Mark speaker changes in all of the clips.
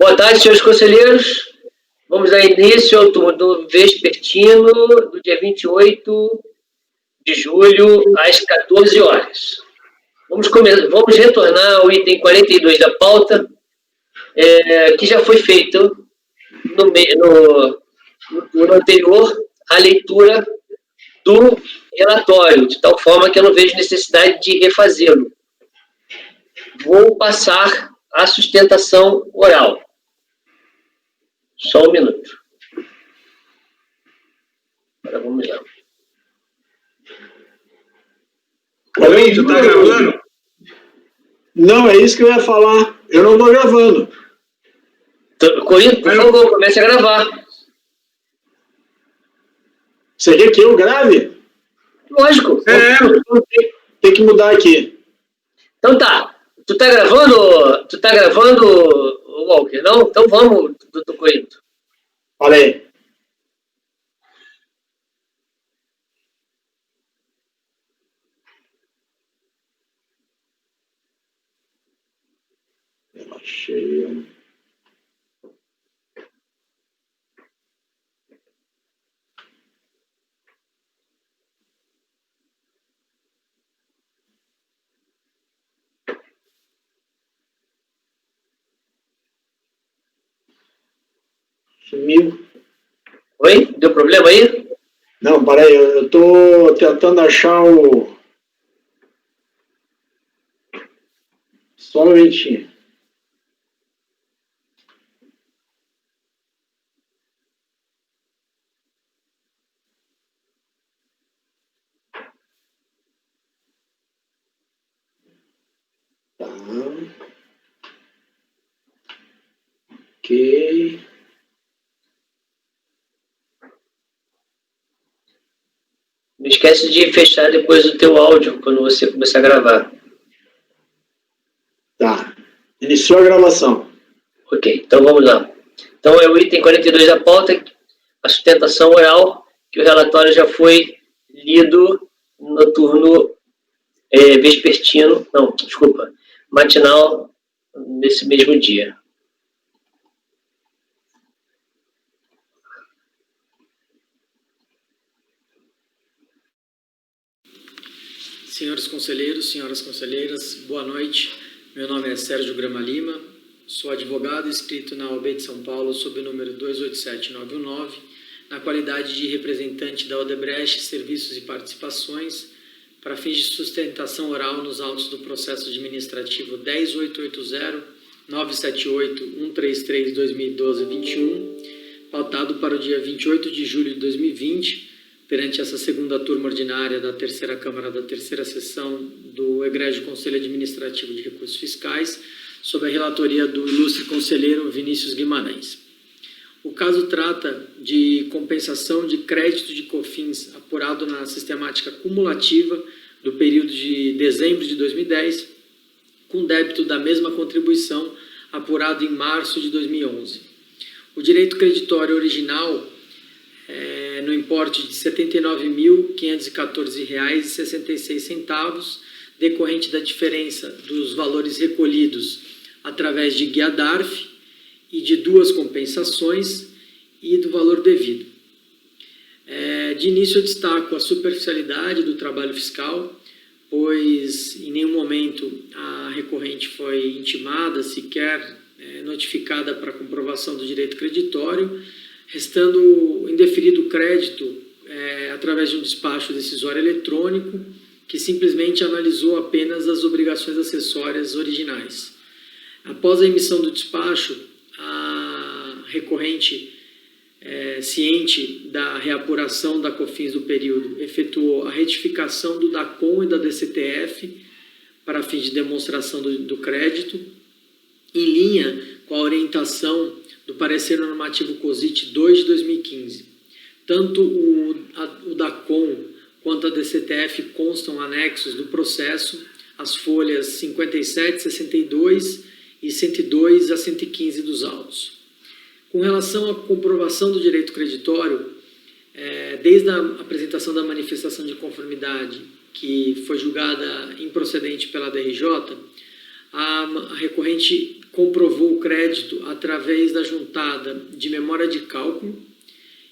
Speaker 1: Boa tarde, senhores conselheiros. Vamos dar início ao turno vespertino do dia 28 de julho, às 14 horas. Vamos retornar ao item 42 da pauta, que já foi feito no turno anterior, a leitura do relatório, de tal forma que eu não vejo necessidade de refazê-lo. Vou passar a sustentação oral. Só um minuto. Agora vamos lá.
Speaker 2: Oi, tu tá gravando?
Speaker 3: Não, é isso que eu ia falar. Eu não tô gravando.
Speaker 1: Corrido, por favor, comece a gravar.
Speaker 3: Você quer que eu grave?
Speaker 1: Lógico.
Speaker 3: Tem que mudar aqui.
Speaker 1: Então tá. Tu tá gravando, Walker? Não? Então vamos, doutor Corrido.
Speaker 3: Olha aí. Relaxei. Sumiu.
Speaker 1: Oi? Deu problema aí?
Speaker 3: Não, peraí, eu tô tentando achar o... Só um momentinho. Tá. Ok.
Speaker 1: Não esquece de fechar depois o teu áudio quando você começar a gravar.
Speaker 3: Tá. Iniciou a gravação.
Speaker 1: Ok, então vamos lá. Então é o item 42 da pauta, a sustentação oral, que o relatório já foi lido no turno vespertino, não, desculpa, matinal, nesse mesmo dia.
Speaker 4: Senhores conselheiros, senhoras conselheiras, boa noite. Meu nome é Sérgio Grama Lima, sou advogado inscrito na OAB de São Paulo sob o número 287919, na qualidade de representante da Odebrecht Serviços e Participações, para fins de sustentação oral nos autos do processo administrativo 10.880-978-133-2012-21, pautado para o dia 28 de julho de 2020, perante essa segunda turma ordinária da terceira Câmara da terceira sessão do Egrégio Conselho Administrativo de Recursos Fiscais, sob a relatoria do ilustre conselheiro Vinícius Guimarães. O caso trata de compensação de crédito de COFINS apurado na sistemática cumulativa do período de dezembro de 2010, com débito da mesma contribuição apurado em março de 2011. O direito creditório original no importe de R$ 79.514,66, decorrente da diferença dos valores recolhidos através de guia DARF e de duas compensações e do valor devido. De início eu destaco a superficialidade do trabalho fiscal, pois em nenhum momento a recorrente foi intimada, sequer notificada para comprovação do direito creditório, restando indeferido o crédito através de um despacho decisório eletrônico que simplesmente analisou apenas as obrigações acessórias originais. Após a emissão do despacho, a recorrente, ciente da reapuração da COFINS do período, efetuou a retificação do DACOM e da DCTF para fins de demonstração do crédito, em linha com a orientação do parecer normativo COSIT 2 de 2015. Tanto o DACOM quanto a DCTF constam anexos do processo, as folhas 57, 62 e 102 a 115 dos autos. Com relação à comprovação do direito creditório, desde a apresentação da manifestação de conformidade, que foi julgada improcedente pela DRJ, a recorrente comprovou o crédito através da juntada de memória de cálculo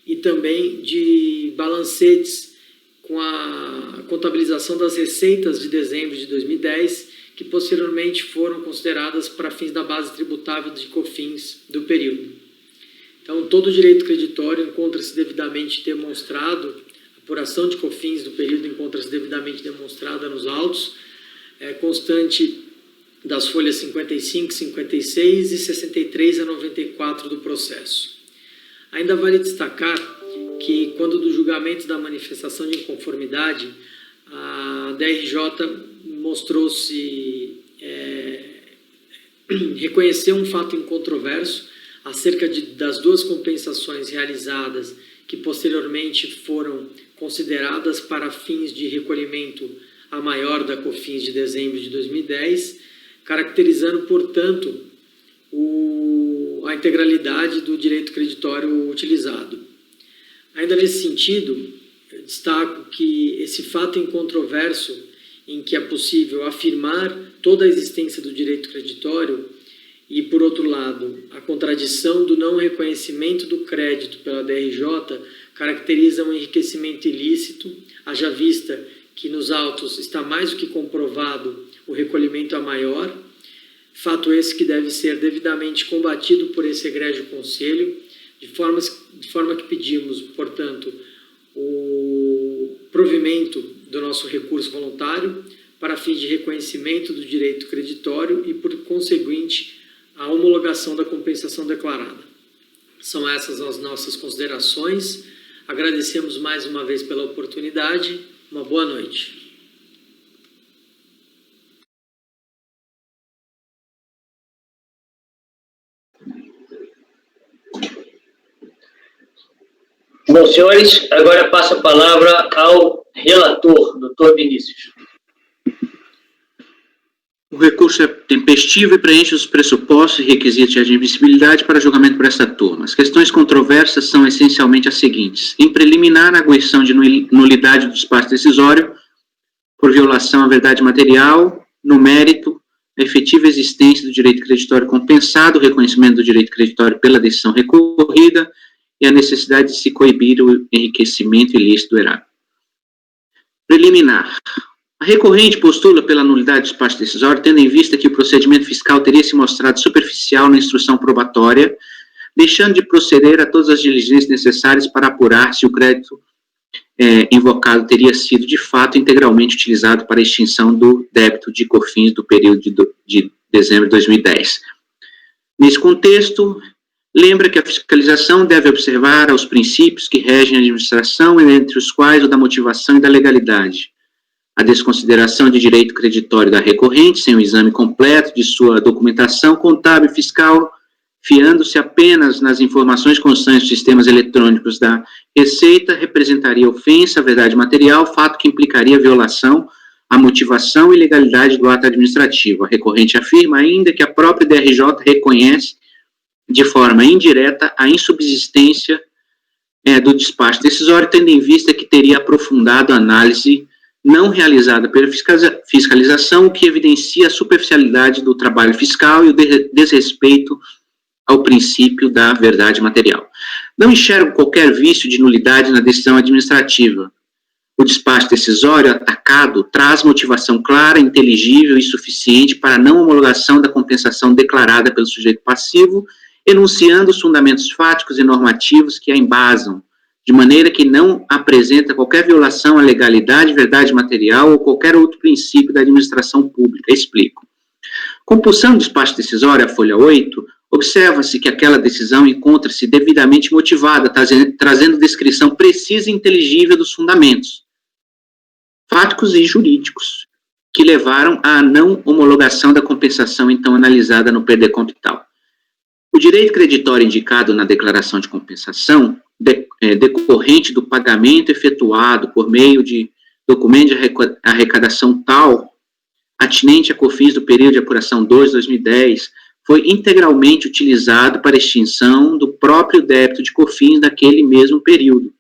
Speaker 4: e também de balancetes com a contabilização das receitas de dezembro de 2010, que posteriormente foram consideradas para fins da base tributável de COFINS do período. Então, todo o direito creditório encontra-se devidamente demonstrado, a apuração de COFINS do período encontra-se devidamente demonstrada nos autos, constante das folhas 55, 56 e 63 a 94 do processo. Ainda vale destacar que, quando do julgamento da manifestação de inconformidade, a DRJ mostrou-se reconhecer um fato incontroverso acerca das duas compensações realizadas que posteriormente foram consideradas para fins de recolhimento a maior da COFINS de dezembro de 2010, caracterizando, portanto, a integralidade do direito creditório utilizado. Ainda nesse sentido, eu destaco que esse fato incontroverso, em que é possível afirmar toda a existência do direito creditório e, por outro lado, a contradição do não reconhecimento do crédito pela DRJ, caracteriza um enriquecimento ilícito, haja vista que nos autos está mais do que comprovado o recolhimento a maior, fato esse que deve ser devidamente combatido por esse egrégio conselho, de forma que pedimos, portanto, o provimento do nosso recurso voluntário para fins de reconhecimento do direito creditório e, por conseguinte, a homologação da compensação declarada. São essas as nossas considerações. Agradecemos mais uma vez pela oportunidade. Uma boa noite.
Speaker 1: Bom, senhores, agora passo a palavra ao relator, doutor Vinícius.
Speaker 5: O recurso é tempestivo e preenche os pressupostos e requisitos de admissibilidade para julgamento por esta turma. As questões controversas são essencialmente as seguintes. Em preliminar, a arguição de nulidade do despacho decisório por violação à verdade material, no mérito, a efetiva existência do direito creditório compensado, o reconhecimento do direito creditório pela decisão recorrida e a necessidade de se coibir o enriquecimento ilícito do erário. Preliminar. A recorrente postula pela nulidade do despacho decisório, tendo em vista que o procedimento fiscal teria se mostrado superficial na instrução probatória, deixando de proceder a todas as diligências necessárias para apurar se o crédito invocado teria sido, de fato, integralmente utilizado para a extinção do débito de COFINS do período de dezembro de 2010. Nesse contexto, lembra que a fiscalização deve observar os princípios que regem a administração, entre os quais o da motivação e da legalidade. A desconsideração de direito creditório da recorrente, sem o exame completo de sua documentação contábil e fiscal, fiando-se apenas nas informações constantes dos sistemas eletrônicos da Receita, representaria ofensa à verdade material, fato que implicaria violação à motivação e legalidade do ato administrativo. A recorrente afirma ainda que a própria DRJ reconhece, de forma indireta, a insubsistência do despacho decisório, tendo em vista que teria aprofundado a análise não realizada pela fiscalização, o que evidencia a superficialidade do trabalho fiscal e o desrespeito ao princípio da verdade material. Não enxergo qualquer vício de nulidade na decisão administrativa. O despacho decisório atacado traz motivação clara, inteligível e suficiente para a não homologação da compensação declarada pelo sujeito passivo, enunciando os fundamentos fáticos e normativos que a embasam, de maneira que não apresenta qualquer violação à legalidade, verdade material ou qualquer outro princípio da administração pública. Explico. Compulsão do despacho decisório, a folha 8, observa-se que aquela decisão encontra-se devidamente motivada, trazendo descrição precisa e inteligível dos fundamentos fáticos e jurídicos que levaram à não homologação da compensação então analisada no PDCOMP e tal. O direito creditório indicado na declaração de compensação, decorrente do pagamento efetuado por meio de documento de arrecadação tal, atinente a COFINS do período de apuração 2 de 2010, foi integralmente utilizado para extinção do próprio débito de COFINS daquele mesmo período,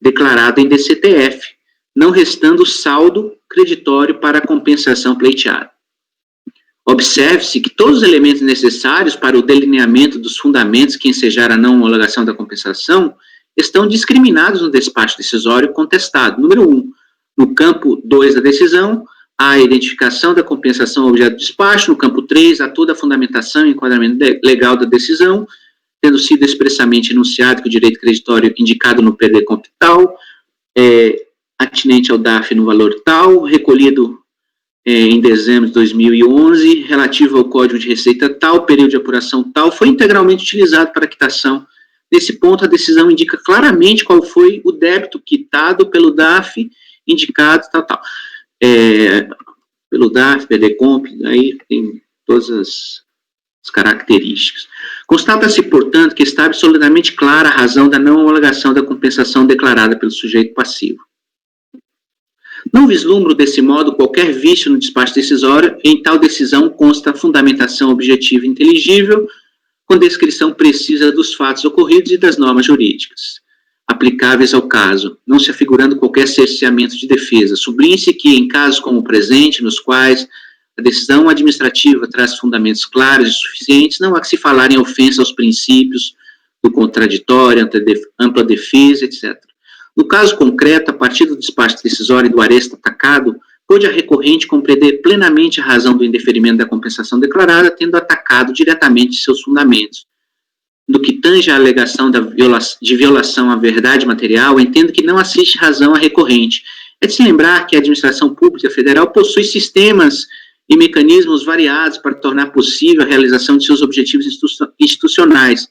Speaker 5: declarado em DCTF, não restando saldo creditório para a compensação pleiteada. Observe-se que todos os elementos necessários para o delineamento dos fundamentos que ensejaram a não homologação da compensação estão discriminados no despacho decisório contestado. Número 1, no campo 2 da decisão, há a identificação da compensação objeto do despacho. No campo 3, há toda a fundamentação e enquadramento legal da decisão, tendo sido expressamente enunciado que o direito creditório indicado no PDComp tal, atinente ao DARF no valor tal, recolhido em dezembro de 2011, relativo ao Código de Receita tal, período de apuração tal, foi integralmente utilizado para a quitação. Nesse ponto, a decisão indica claramente qual foi o débito quitado pelo DARF, indicado, tal. Pelo DARF, PDComp, aí tem todas as características. Constata-se, portanto, que está absolutamente clara a razão da não homologação da compensação declarada pelo sujeito passivo. Não vislumbro, desse modo, qualquer vício no despacho decisório. Em tal decisão consta a fundamentação objetiva e inteligível, com descrição precisa dos fatos ocorridos e das normas jurídicas aplicáveis ao caso, não se afigurando qualquer cerceamento de defesa. Sublinhe-se que, em casos como o presente, nos quais a decisão administrativa traz fundamentos claros e suficientes, não há que se falar em ofensa aos princípios do contraditório, ampla defesa, etc. No caso concreto, a partir do despacho decisório do aresto atacado, pôde a recorrente compreender plenamente a razão do indeferimento da compensação declarada, tendo atacado diretamente seus fundamentos. No que tange à alegação de violação à verdade material, entendo que não assiste razão à recorrente. É de se lembrar que a administração pública federal possui sistemas e mecanismos variados para tornar possível a realização de seus objetivos institucionais,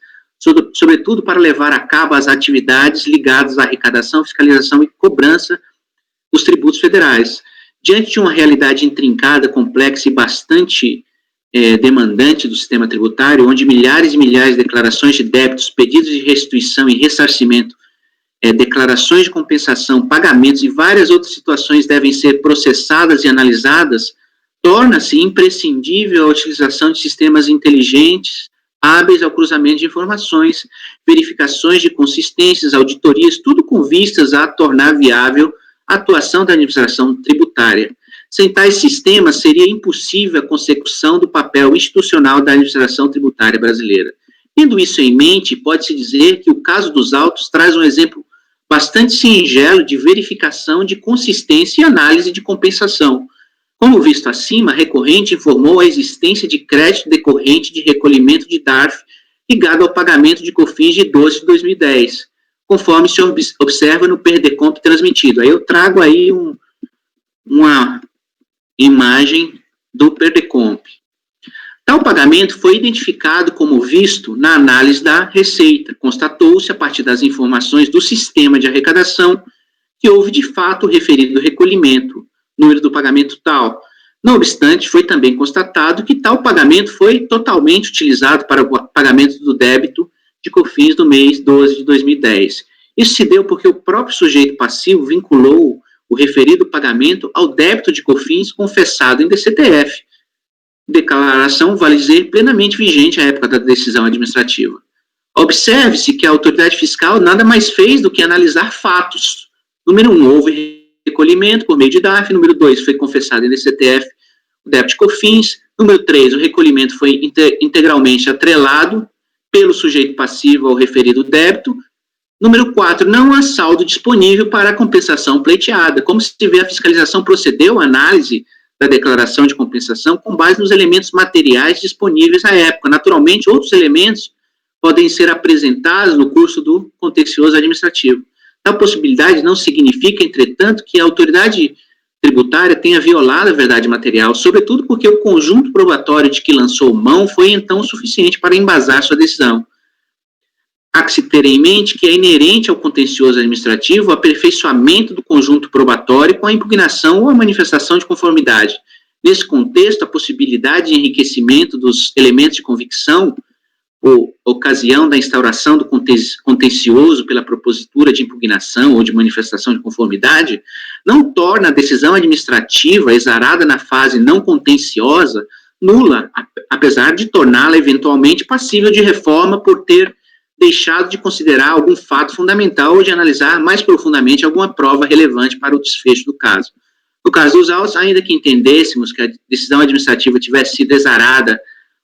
Speaker 5: sobretudo para levar a cabo as atividades ligadas à arrecadação, fiscalização e cobrança dos tributos federais. Diante de uma realidade intrincada, complexa e bastante demandante do sistema tributário, onde milhares e milhares de declarações de débitos, pedidos de restituição e ressarcimento, declarações de compensação, pagamentos e várias outras situações devem ser processadas e analisadas, torna-se imprescindível a utilização de sistemas inteligentes, hábeis ao cruzamento de informações, verificações de consistências, auditorias, tudo com vistas a tornar viável a atuação da administração tributária. Sem tais sistemas, seria impossível a consecução do papel institucional da administração tributária brasileira. Tendo isso em mente, pode-se dizer que o caso dos autos traz um exemplo bastante singelo de verificação de consistência e análise de compensação. Como visto acima, a recorrente informou a existência de crédito decorrente de recolhimento de DARF ligado ao pagamento de COFINS de 12 de 2010, conforme se observa no PDComp transmitido. Aí eu trago aí uma imagem do PDComp. Tal pagamento foi identificado como visto na análise da Receita. Constatou-se, a partir das informações do sistema de arrecadação, que houve de fato o referido recolhimento, número do pagamento tal. Não obstante, foi também constatado que tal pagamento foi totalmente utilizado para o pagamento do débito de COFINS do mês 12 de 2010. Isso se deu porque o próprio sujeito passivo vinculou o referido pagamento ao débito de COFINS confessado em DCTF. Declaração, vale dizer, plenamente vigente à época da decisão administrativa. Observe-se que a autoridade fiscal nada mais fez do que analisar fatos. Número 1, houve recolhimento por meio de DARF. Número 2, foi confessado em DCTF o débito de COFINS. Número 3, o recolhimento foi integralmente atrelado pelo sujeito passivo ao referido débito. Número 4, não há saldo disponível para a compensação pleiteada. Como se vê, a fiscalização procedeu à análise da declaração de compensação com base nos elementos materiais disponíveis à época. Naturalmente, outros elementos podem ser apresentados no curso do contencioso administrativo. Tal possibilidade não significa, entretanto, que a autoridade tributária tenha violado a verdade material, sobretudo porque o conjunto probatório de que lançou mão foi então suficiente para embasar sua decisão. Há que se ter em mente que é inerente ao contencioso administrativo o aperfeiçoamento do conjunto probatório com a impugnação ou a manifestação de conformidade. Nesse contexto, a possibilidade de enriquecimento dos elementos de convicção, ou ocasião da instauração do contencioso pela propositura de impugnação ou de manifestação de conformidade, não torna a decisão administrativa exarada na fase não contenciosa nula, apesar de torná-la eventualmente passível de reforma por ter deixado de considerar algum fato fundamental ou de analisar mais profundamente alguma prova relevante para o desfecho do caso. No caso dos autos, ainda que entendêssemos que a decisão administrativa tivesse sido exarada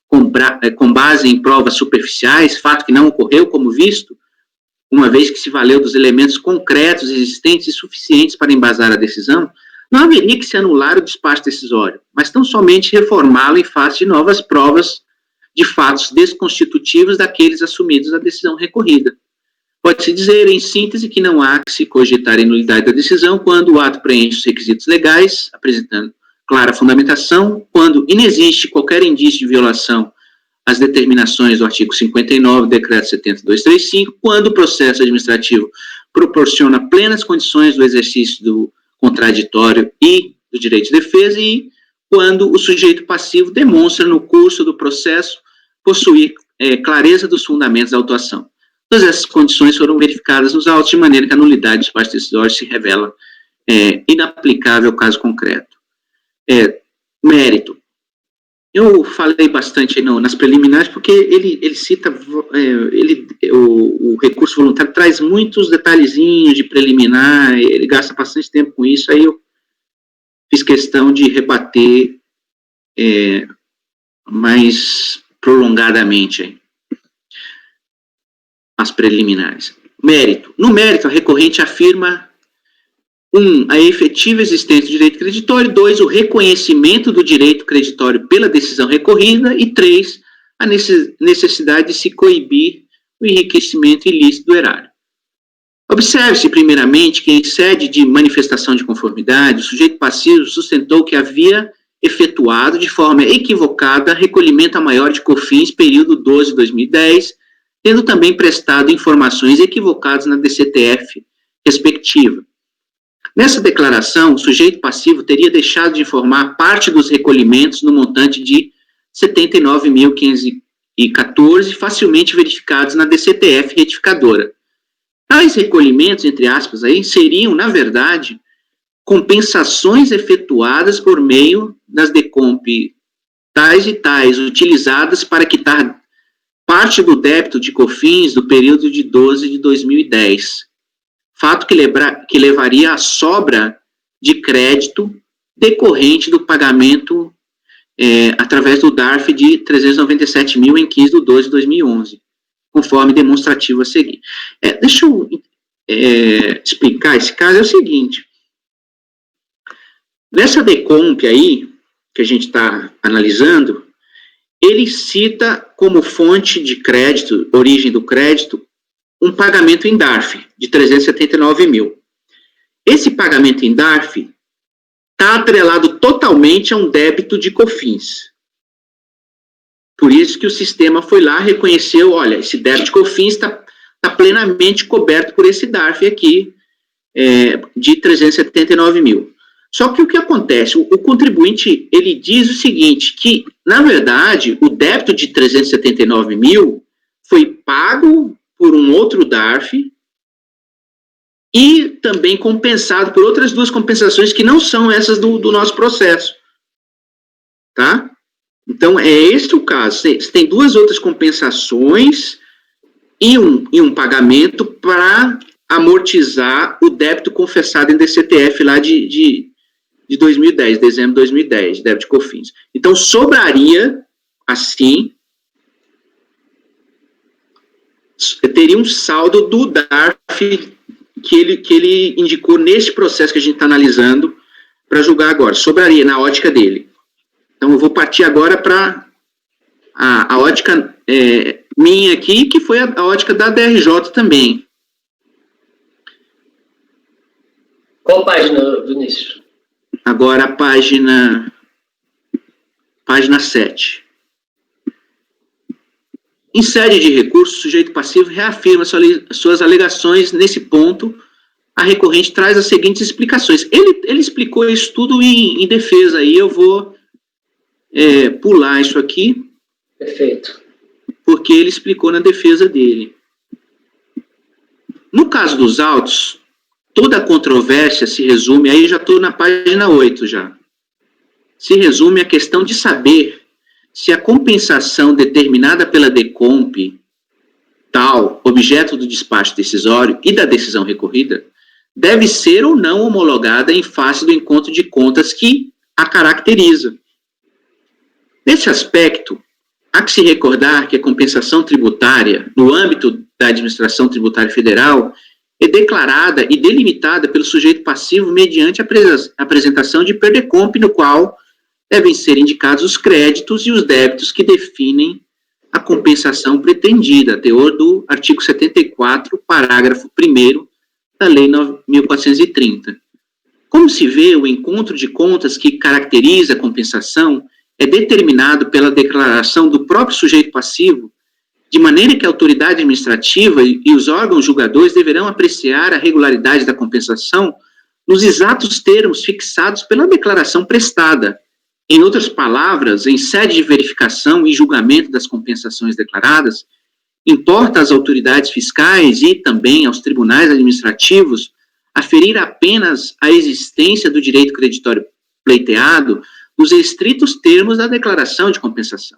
Speaker 5: com base em provas superficiais, fato que não ocorreu como visto, uma vez que se valeu dos elementos concretos existentes e suficientes para embasar a decisão, não haveria que se anular o despacho decisório, mas tão somente reformá-lo em face de novas provas de fatos desconstitutivos daqueles assumidos na decisão recorrida. Pode-se dizer, em síntese, que não há que se cogitar a nulidade da decisão quando o ato preenche os requisitos legais, apresentando clara fundamentação, quando inexiste qualquer indício de violação às determinações do artigo 59 do Decreto 70.235, quando o processo administrativo proporciona plenas condições do exercício do contraditório e do direito de defesa e quando o sujeito passivo demonstra no curso do processo possuir clareza dos fundamentos da autuação. Todas essas condições foram verificadas nos autos, de maneira que a nulidade do despacho decisório se revela inaplicável ao caso concreto. Mérito. Eu falei bastante nas preliminares, porque ele cita, o recurso voluntário traz muitos detalhezinhos de preliminar, ele gasta bastante tempo com isso, aí eu fiz questão de rebater mais prolongadamente as preliminares. Mérito. No mérito, a recorrente afirma, 1, a efetiva existência do direito creditório, 2, o reconhecimento do direito creditório pela decisão recorrida, e 3, a necessidade de se coibir o enriquecimento ilícito do erário. Observe-se, primeiramente, que em sede de manifestação de conformidade, o sujeito passivo sustentou que havia efetuado de forma equivocada recolhimento a maior de COFINS período 12 de 2010, tendo também prestado informações equivocadas na DCTF respectiva. Nessa declaração, o sujeito passivo teria deixado de informar parte dos recolhimentos no montante de 79.514, facilmente verificados na DCTF retificadora. Tais recolhimentos, entre aspas, aí, seriam, na verdade, compensações efetuadas por meio das DECOMP tais e tais, utilizadas para quitar parte do débito de COFINS do período de 12 de 2010. Fato que levaria à sobra de crédito decorrente do pagamento através do DARF de 397 mil em 15 de 12 de 2011, conforme demonstrativo a seguir. Deixa eu explicar esse caso, é o seguinte. Nessa DECOMP aí, que a gente está analisando, ele cita como fonte de crédito, origem do crédito, um pagamento em DARF de 379 mil. Esse pagamento em DARF está atrelado totalmente a um débito de COFINS. Por isso que o sistema foi lá, reconheceu, olha, esse débito de COFINS está plenamente coberto por esse DARF aqui, de 379 mil. Só que o que acontece? O contribuinte, ele diz o seguinte, que, na verdade, o débito de 379 mil foi pago por um outro DARF e também compensado por outras duas compensações que não são essas do nosso processo. Tá? Então, é esse o caso. Você tem duas outras compensações e um pagamento para amortizar o débito confessado em DCTF lá de 2010, dezembro de 2010, débito de COFINS. Então, sobraria, assim, teria um saldo do DARF que ele indicou nesse processo que a gente está analisando para julgar agora. Sobraria na ótica dele. Então, eu vou partir agora para a ótica minha aqui, que foi a ótica da DRJ também.
Speaker 1: Qual página, Vinícius?
Speaker 5: Agora a página 7. Em sede de recurso, o sujeito passivo reafirma suas alegações. Nesse ponto, a recorrente traz as seguintes explicações. Ele explicou isso tudo em defesa, aí eu vou pular isso aqui.
Speaker 1: Perfeito.
Speaker 5: Porque ele explicou na defesa dele. No caso dos autos, toda a controvérsia se resume, aí já estou na página 8 já, se resume a questão de saber se a compensação determinada pela DECOMP, tal, objeto do despacho decisório e da decisão recorrida, deve ser ou não homologada em face do encontro de contas que a caracteriza. Nesse aspecto, há que se recordar que a compensação tributária, no âmbito da administração tributária federal, é declarada e delimitada pelo sujeito passivo mediante a apresentação de PERDECOMP, no qual devem ser indicados os créditos e os débitos que definem a compensação pretendida, teor do artigo 74, parágrafo 1º da Lei 9.430. Como se vê, o encontro de contas que caracteriza a compensação é determinado pela declaração do próprio sujeito passivo, de maneira que a autoridade administrativa e os órgãos julgadores deverão apreciar a regularidade da compensação nos exatos termos fixados pela declaração prestada. Em outras palavras, em sede de verificação e julgamento das compensações declaradas, importa às autoridades fiscais e também aos tribunais administrativos aferir apenas a existência do direito creditório pleiteado nos estritos termos da declaração de compensação.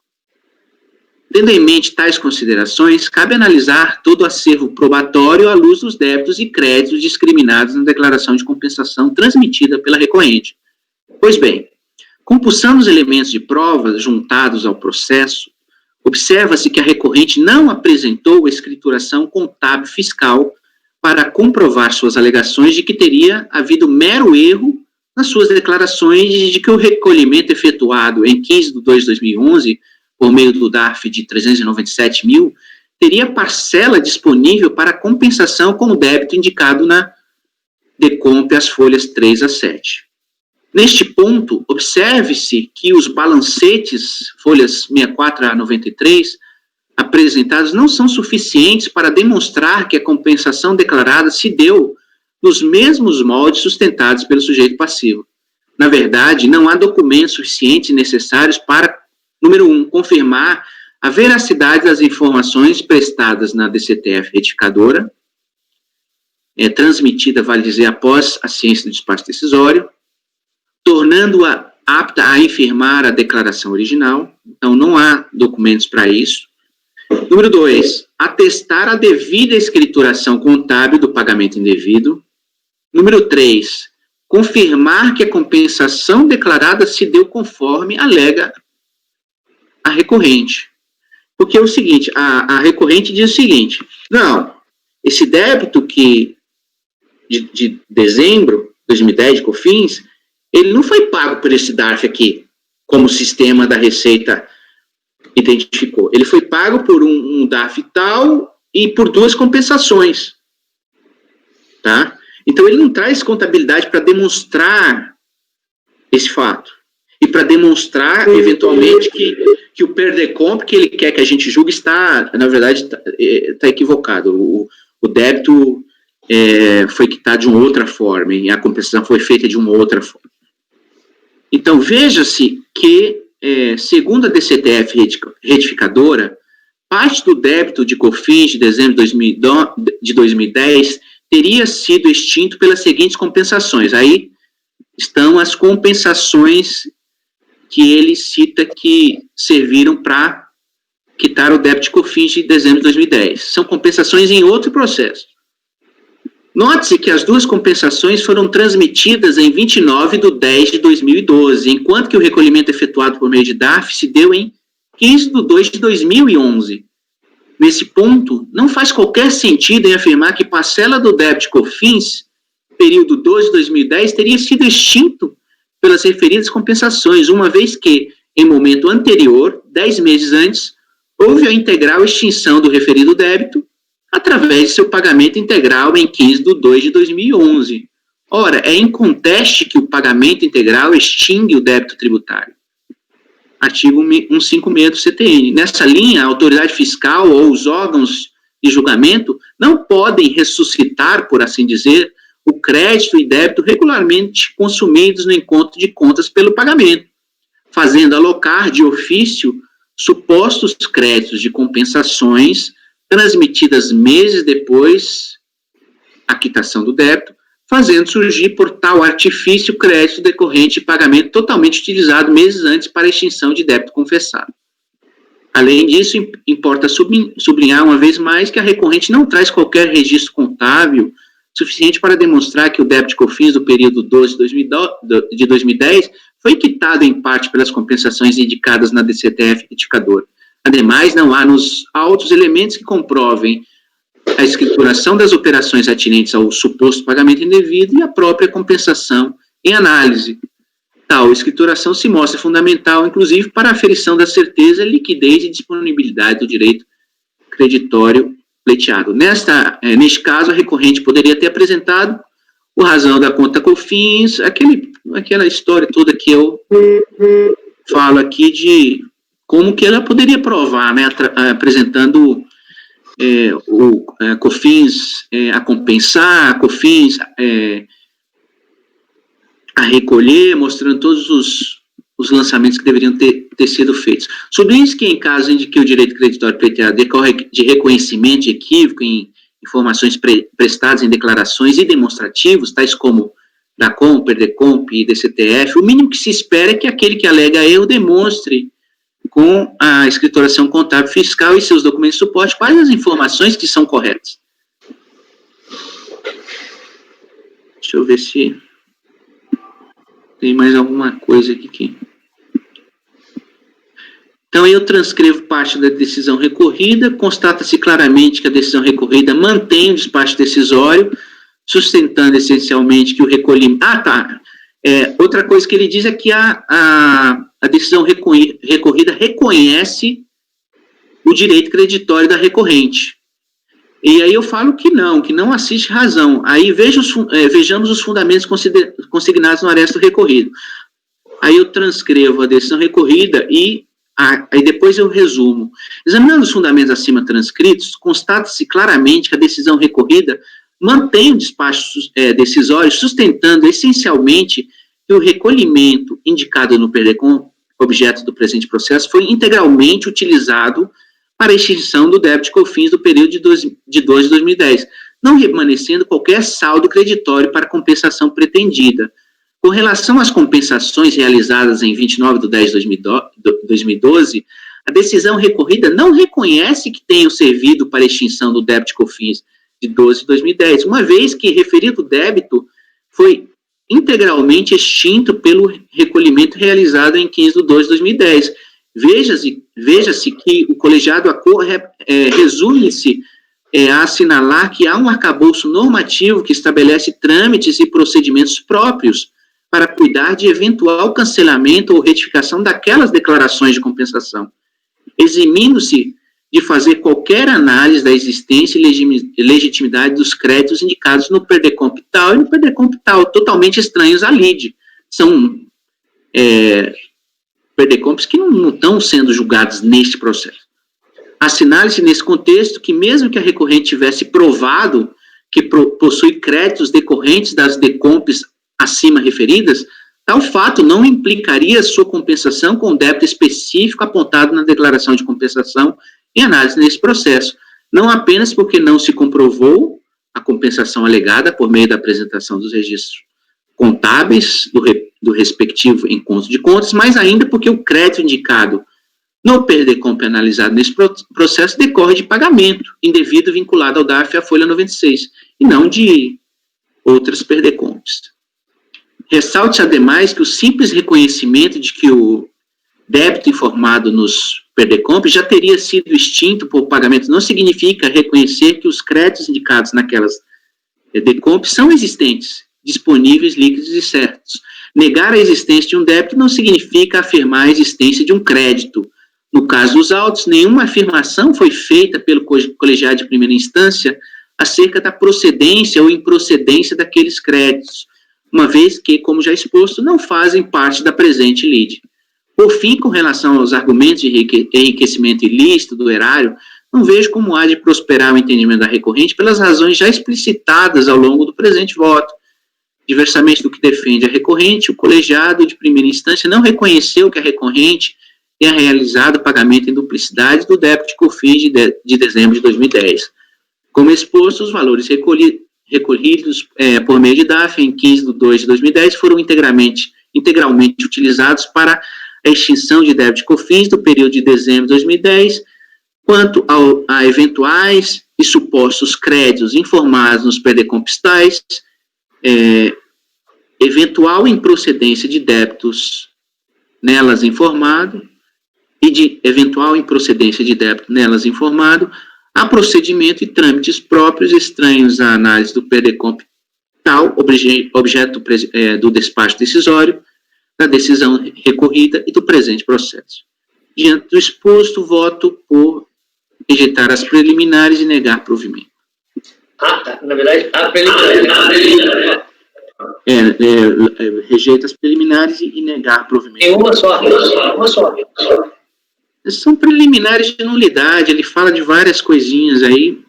Speaker 5: Tendo em mente tais considerações, cabe analisar todo o acervo probatório à luz dos débitos e créditos discriminados na declaração de compensação transmitida pela recorrente. Pois bem, compulsando os elementos de provas juntados ao processo, observa-se que a recorrente não apresentou escrituração contábil fiscal para comprovar suas alegações de que teria havido mero erro nas suas declarações de que o recolhimento efetuado em 15 de 2 de 2011, por meio do DARF de 397 mil, teria parcela disponível para compensação com o débito indicado na DECOMP, as folhas 3 a 7. Neste ponto, observe-se que os balancetes, folhas 64 a 93, apresentados não são suficientes para demonstrar que a compensação declarada se deu nos mesmos moldes sustentados pelo sujeito passivo. Na verdade, não há documentos suficientes e necessários para, número 1, confirmar a veracidade das informações prestadas na DCTF retificadora, transmitida, vale dizer, após a ciência do despacho decisório, tornando-a apta a infirmar a declaração original. Então, não há documentos para isso. Número 2, atestar a devida escrituração contábil do pagamento indevido. Número 3, confirmar que a compensação declarada se deu conforme alega a recorrente. Porque é o seguinte, a recorrente diz o seguinte: não, esse débito que de dezembro de 2010, de COFINS, ele não foi pago por esse DARF aqui, como o sistema da Receita identificou. Ele foi pago por um DARF tal e por 2 compensações. Tá? Então, ele não traz contabilidade para demonstrar esse fato. E para demonstrar, eventualmente, que o PERDECOMP que ele quer que a gente julgue está, na verdade, está equivocado. O débito foi quitado de uma outra forma e a compensação foi feita de uma outra forma. Então, veja-se que, segundo a DCTF retificadora, parte do débito de COFINS de dezembro de 2010 teria sido extinto pelas seguintes compensações. Aí estão as compensações que ele cita que serviram para quitar o débito de COFINS de dezembro de 2010. São compensações em outro processo. Note-se que as 2 compensações foram transmitidas em 29 de 10 de 2012, enquanto que o recolhimento efetuado por meio de DARF se deu em 15 de 2 de 2011. Nesse ponto, não faz qualquer sentido em afirmar que parcela do débito de COFINS, período 12 de 2010, teria sido extinto pelas referidas compensações, uma vez que, em momento anterior, 10 meses antes, houve a integral extinção do referido débito através de seu pagamento integral em 15 de 2 de 2011. Ora, é inconteste que o pagamento integral extingue o débito tributário. Artigo 156 do CTN. Nessa linha, a autoridade fiscal ou os órgãos de julgamento não podem ressuscitar, por assim dizer, o crédito e débito regularmente consumidos no encontro de contas pelo pagamento, fazendo alocar de ofício supostos créditos de compensações transmitidas meses depois a quitação do débito, fazendo surgir por tal artifício crédito decorrente de pagamento totalmente utilizado meses antes para a extinção de débito confessado. Além disso, importa sublinhar uma vez mais que a recorrente não traz qualquer registro contábil suficiente para demonstrar que o débito e COFINS do período 12 de 2010 foi quitado em parte pelas compensações indicadas na DCTF retificadora. Ademais, não há nos autos elementos que comprovem a escrituração das operações atinentes ao suposto pagamento indevido e a própria compensação em análise. Tal escrituração se mostra fundamental, inclusive, para a aferição da certeza, liquidez e disponibilidade do direito creditório pleiteado. Neste caso, a recorrente poderia ter apresentado o razão da conta COFINS, aquela história toda que eu falo aqui de como que ela poderia provar, né, apresentando o COFINS a compensar, a COFINS a recolher, mostrando todos os lançamentos que deveriam ter sido feitos. Sublinhe-se que, em caso de que o direito creditório pleiteado decorre de reconhecimento de equívoco em informações prestadas em declarações e demonstrativos, tais como DACOM, PERDECOMP e DCTF, o mínimo que se espera é que aquele que alega erro demonstre com a escrituração contábil fiscal e seus documentos de suporte quais as informações que são corretas. Deixa eu ver se tem mais alguma coisa aqui. Então, eu transcrevo parte da decisão recorrida, constata-se claramente que a decisão recorrida mantém o despacho decisório, sustentando essencialmente que o recolhimento... outra coisa que ele diz é que a decisão recorrida reconhece o direito creditório da recorrente. E aí eu falo que não assiste razão. Aí vejamos os fundamentos consignados no aresto recorrido. Aí eu transcrevo a decisão recorrida e aí depois eu resumo. Examinando os fundamentos acima transcritos, constata-se claramente que a decisão recorrida mantém o despacho decisório, sustentando essencialmente que o recolhimento indicado no PERDECOM, objeto do presente processo, foi integralmente utilizado para a extinção do débito de COFINS do período de 12 de 2010, não remanescendo qualquer saldo creditório para compensação pretendida. Com relação às compensações realizadas em 29/10/2012, a decisão recorrida não reconhece que tenham servido para a extinção do débito de COFINS de 12 de 2010, uma vez que referido débito foi integralmente extinto pelo recolhimento realizado em 15/12/2010. Veja-se que o colegiado resume-se a assinalar que há um arcabouço normativo que estabelece trâmites e procedimentos próprios para cuidar de eventual cancelamento ou retificação daquelas declarações de compensação, eximindo-se de fazer qualquer análise da existência e legitimidade dos créditos indicados no PERDECOMP tal e no PERDECOMP tal, totalmente estranhos à lide. São PERDECOMPs que não estão sendo julgados neste processo. Assinale-se nesse contexto que mesmo que a recorrente tivesse provado que possui créditos decorrentes das DECOMPs acima referidas, tal fato não implicaria sua compensação com o débito específico apontado na declaração de compensação em análise nesse processo, não apenas porque não se comprovou a compensação alegada por meio da apresentação dos registros contábeis do respectivo encontro de contas, mas ainda porque o crédito indicado no PERDECOMP analisado nesse processo decorre de pagamento indevido vinculado ao DARF e à folha 96, e não de outras PERDECOMPs. Ressalte-se, ademais, que o simples reconhecimento de que o débito informado nos PERDECOMP já teria sido extinto por pagamento não significa reconhecer que os créditos indicados naquelas DECOMP são existentes, disponíveis, líquidos e certos. Negar a existência de um débito não significa afirmar a existência de um crédito. No caso dos autos, nenhuma afirmação foi feita pelo colegiado de primeira instância acerca da procedência ou improcedência daqueles créditos, uma vez que, como já exposto, não fazem parte da presente lide. Por fim, com relação aos argumentos de enriquecimento ilícito do erário, não vejo como há de prosperar o entendimento da recorrente pelas razões já explicitadas ao longo do presente voto. Diversamente do que defende a recorrente, o colegiado de primeira instância não reconheceu que a recorrente tenha realizado o pagamento em duplicidade do débito de COFINS de dezembro de 2010. Como exposto, os valores recolhidos por meio de DAF em 15/2/2010 foram integralmente utilizados para a extinção de débito de COFINS do período de dezembro de 2010, quanto a eventuais e supostos créditos informados nos predecompistais, eventual improcedência de débitos nelas informado e de eventual improcedência de débito nelas informado, há procedimento e trâmites próprios estranhos à análise do predecompistal, objeto do despacho decisório, da decisão recorrida e do presente processo. Diante do exposto, voto por rejeitar as preliminares e negar provimento.
Speaker 1: Tá. Na verdade, a preliminar.
Speaker 5: Rejeita as preliminares e negar provimento.
Speaker 1: Tem uma só.
Speaker 5: São preliminares de nulidade, ele fala de várias coisinhas aí,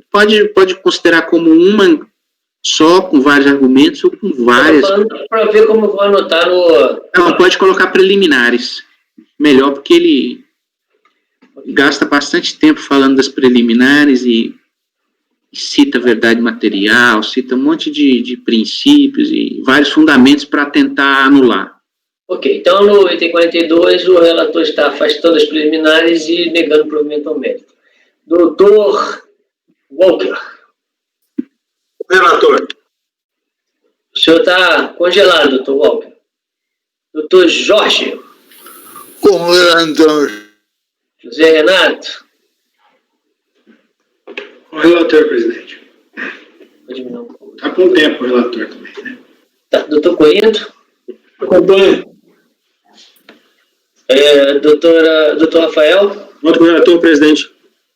Speaker 5: pode considerar como uma só, com vários argumentos, ou com várias.
Speaker 1: Para ver como eu vou anotar no...
Speaker 5: Não, pode colocar preliminares, melhor, porque ele gasta bastante tempo falando das preliminares e cita verdade material, cita um monte de princípios e vários fundamentos para tentar anular.
Speaker 1: Ok, então no item 42 o relator está afastando as preliminares e negando provimento ao mérito. Doutor Walker.
Speaker 2: Relator.
Speaker 1: O senhor está congelado, doutor Walker. Doutor Jorge.
Speaker 6: Congelado.
Speaker 1: José Renato.
Speaker 3: O relator, presidente.
Speaker 1: Vou diminuir um pouco.
Speaker 3: Está com tempo o relator também, né?
Speaker 1: Tá, doutor Corinto.
Speaker 3: Acompanha.
Speaker 1: Doutor Rafael.
Speaker 3: Voto com o relator, presidente.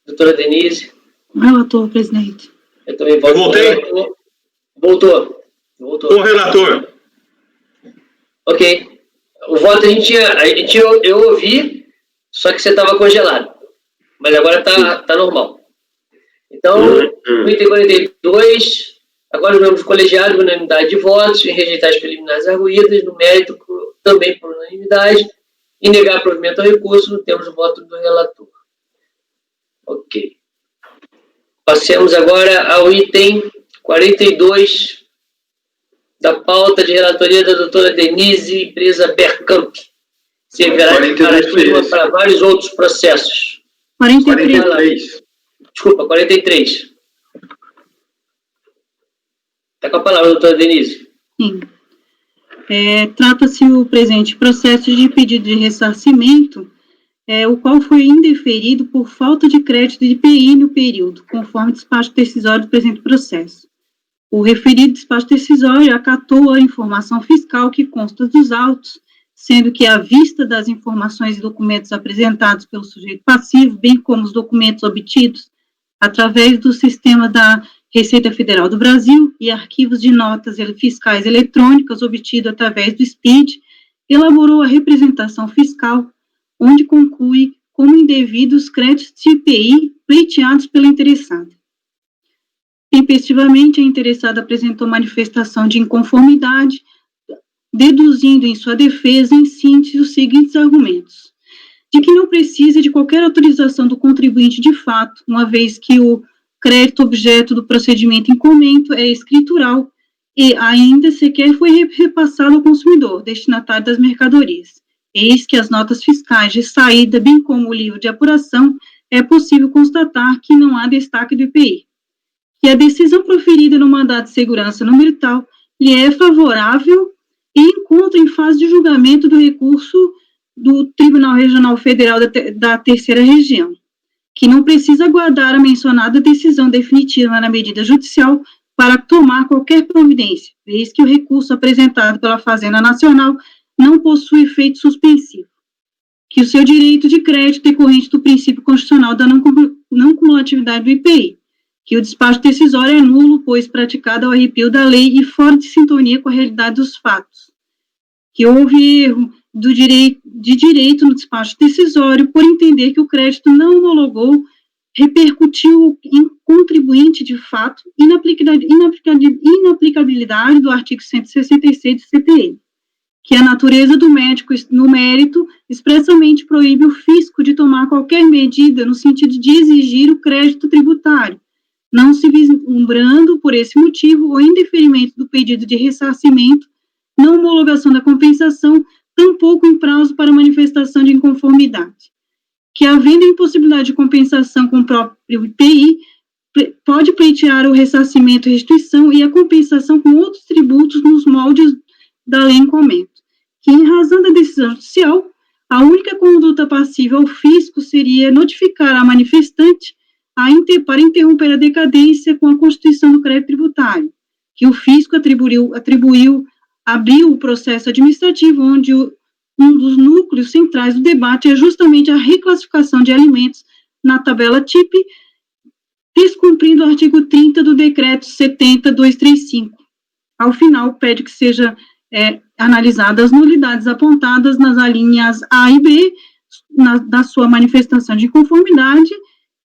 Speaker 1: Doutora Denise.
Speaker 7: Com o relator, presidente.
Speaker 1: Eu também voto com o relator. Voltou.
Speaker 2: Com o relator.
Speaker 1: Ok. O voto eu ouvi, só que você estava congelado. Mas agora tá normal. Então, no item 42, agora os membros colegiados, unanimidade de votos, em rejeitar as preliminares arguídas, no mérito também por unanimidade, e negar provimento ao recurso, temos o voto do relator. Ok. Passemos agora ao item 42 da pauta de relatoria da doutora Denise, empresa Berkamp. Servirá de paradigma para vários outros processos.
Speaker 7: 43.
Speaker 1: Desculpa, 43. Está com a palavra, doutora Denise.
Speaker 7: Sim. Trata-se o presente processo de pedido de ressarcimento, o qual foi indeferido por falta de crédito de IPI no período, conforme despacho decisório do presente processo. O referido despacho decisório acatou a informação fiscal que consta dos autos, sendo que, à vista das informações e documentos apresentados pelo sujeito passivo, bem como os documentos obtidos através do sistema da Receita Federal do Brasil e arquivos de notas fiscais eletrônicas obtidos através do SPID, elaborou a representação fiscal, onde conclui como indevidos os créditos de IPI pleiteados pela interessada. Tempestivamente, a interessada apresentou manifestação de inconformidade, deduzindo em sua defesa, em síntese, os seguintes argumentos: de que não precisa de qualquer autorização do contribuinte de fato, uma vez que o crédito objeto do procedimento em comento é escritural e ainda sequer foi repassado ao consumidor, destinatário das mercadorias. Eis que as notas fiscais de saída, bem como o livro de apuração, é possível constatar que não há destaque do IPI. Que a decisão proferida no mandado de segurança número tal lhe é favorável e encontra em fase de julgamento do recurso do Tribunal Regional Federal da Terceira Região, que não precisa aguardar a mencionada decisão definitiva na medida judicial para tomar qualquer providência, vez que o recurso apresentado pela Fazenda Nacional não possui efeito suspensivo. Que o seu direito de crédito decorrente do princípio constitucional da não cumulatividade do IPI, que o despacho decisório é nulo, pois praticado ao arrepio da lei e fora de sintonia com a realidade dos fatos. Que houve erro de direito no despacho decisório por entender que o crédito não homologou, repercutiu em contribuinte de fato inaplicabilidade do artigo 166 do CPM. Que a natureza do médico no mérito expressamente proíbe o fisco de tomar qualquer medida no sentido de exigir o crédito tributário, não se vislumbrando, por esse motivo, o indeferimento do pedido de ressarcimento, não homologação da compensação, tampouco em prazo para manifestação de inconformidade. Que, havendo impossibilidade de compensação com o próprio IPI, pode pleitear o ressarcimento, restituição e a compensação com outros tributos nos moldes da lei em comento, que, em razão da decisão judicial, a única conduta passível ao fisco seria notificar a manifestante para interromper a decadência com a constituição do crédito tributário, que o fisco abriu o processo administrativo, onde um dos núcleos centrais do debate é justamente a reclassificação de alimentos na tabela TIP, descumprindo o artigo 30 do decreto 70.235. Ao final, pede que seja analisadas as nulidades apontadas nas alíneas A e B da sua manifestação de inconformidade,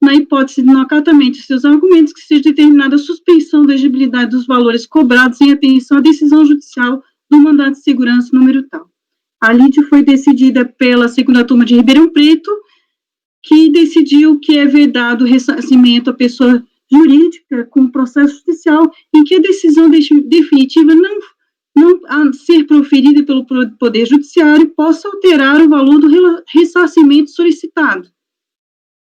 Speaker 7: na hipótese de não acatamento de seus argumentos, que seja determinada a suspensão da exigibilidade dos valores cobrados em atenção à decisão judicial do mandado de segurança número tal. A lide foi decidida pela segunda turma de Ribeirão Preto, que decidiu que é vedado o ressarcimento à pessoa jurídica com processo judicial em que a decisão definitiva não a ser proferida pelo Poder Judiciário possa alterar o valor do ressarcimento solicitado,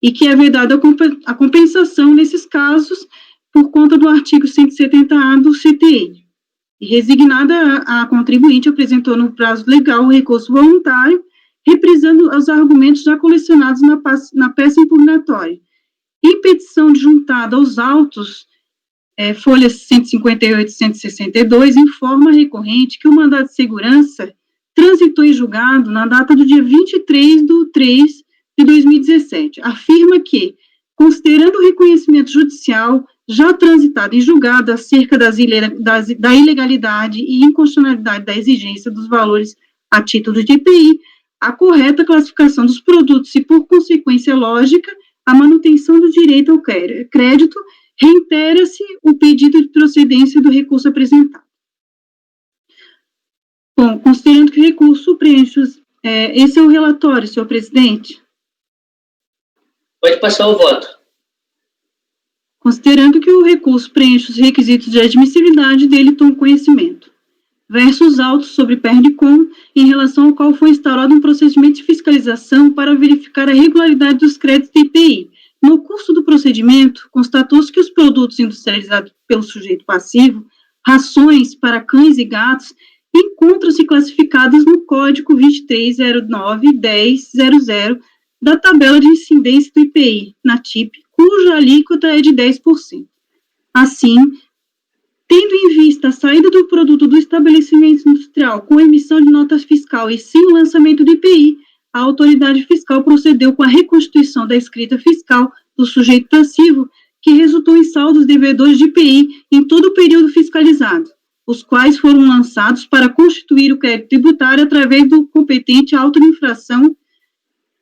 Speaker 7: e que é vedada a compensação nesses casos por conta do artigo 170A do CTN. E resignada, a contribuinte apresentou no prazo legal o recurso voluntário, reprisando os argumentos já colecionados na peça impugnatória. Em petição juntada aos autos, folhas 158 e 162, informa a recorrente que o mandado de segurança transitou em julgado na data do dia 23/3 de 2017. Afirma que, considerando o reconhecimento judicial já transitado em julgado acerca da ilegalidade e inconstitucionalidade da exigência dos valores a título de IPI, a correta classificação dos produtos e, por consequência lógica, a manutenção do direito ao crédito, reitera-se o pedido de procedência do recurso apresentado. Bom, considerando que o recurso preenche esse é o relatório, senhor presidente.
Speaker 1: Pode passar o voto.
Speaker 7: Considerando que o recurso preenche os requisitos de admissibilidade dele, tomo conhecimento. Verso os autos sobre PERDICOM, em relação ao qual foi instaurado um procedimento de fiscalização para verificar a regularidade dos créditos de IPI. No curso do procedimento, constatou-se que os produtos industrializados pelo sujeito passivo, rações para cães e gatos, encontram-se classificados no Código 2309-1000 da tabela de incidência do IPI, na TIP, cuja alíquota é de 10%. Assim, tendo em vista a saída do produto do estabelecimento industrial com emissão de nota fiscal e sem o lançamento do IPI, a autoridade fiscal procedeu com a reconstituição da escrita fiscal do sujeito passivo, que resultou em saldos devedores de IPI em todo o período fiscalizado, os quais foram lançados para constituir o crédito tributário através do competente auto de infração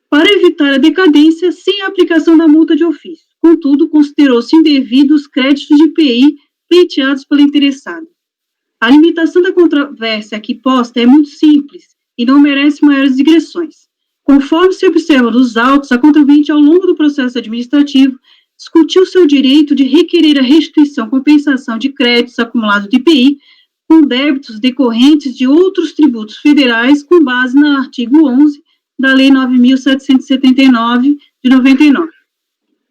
Speaker 7: para evitar a decadência sem a aplicação da multa de ofício. Contudo, considerou-se indevido os créditos de IPI pleiteados pela interessada. A limitação da controvérsia aqui posta é muito simples e não merece maiores digressões. Conforme se observa dos autos, a contribuinte, ao longo do processo administrativo, discutiu seu direito de requerer a restituição, compensação de créditos acumulados de IPI com débitos decorrentes de outros tributos federais com base no artigo 11 da Lei 9.779, de 99.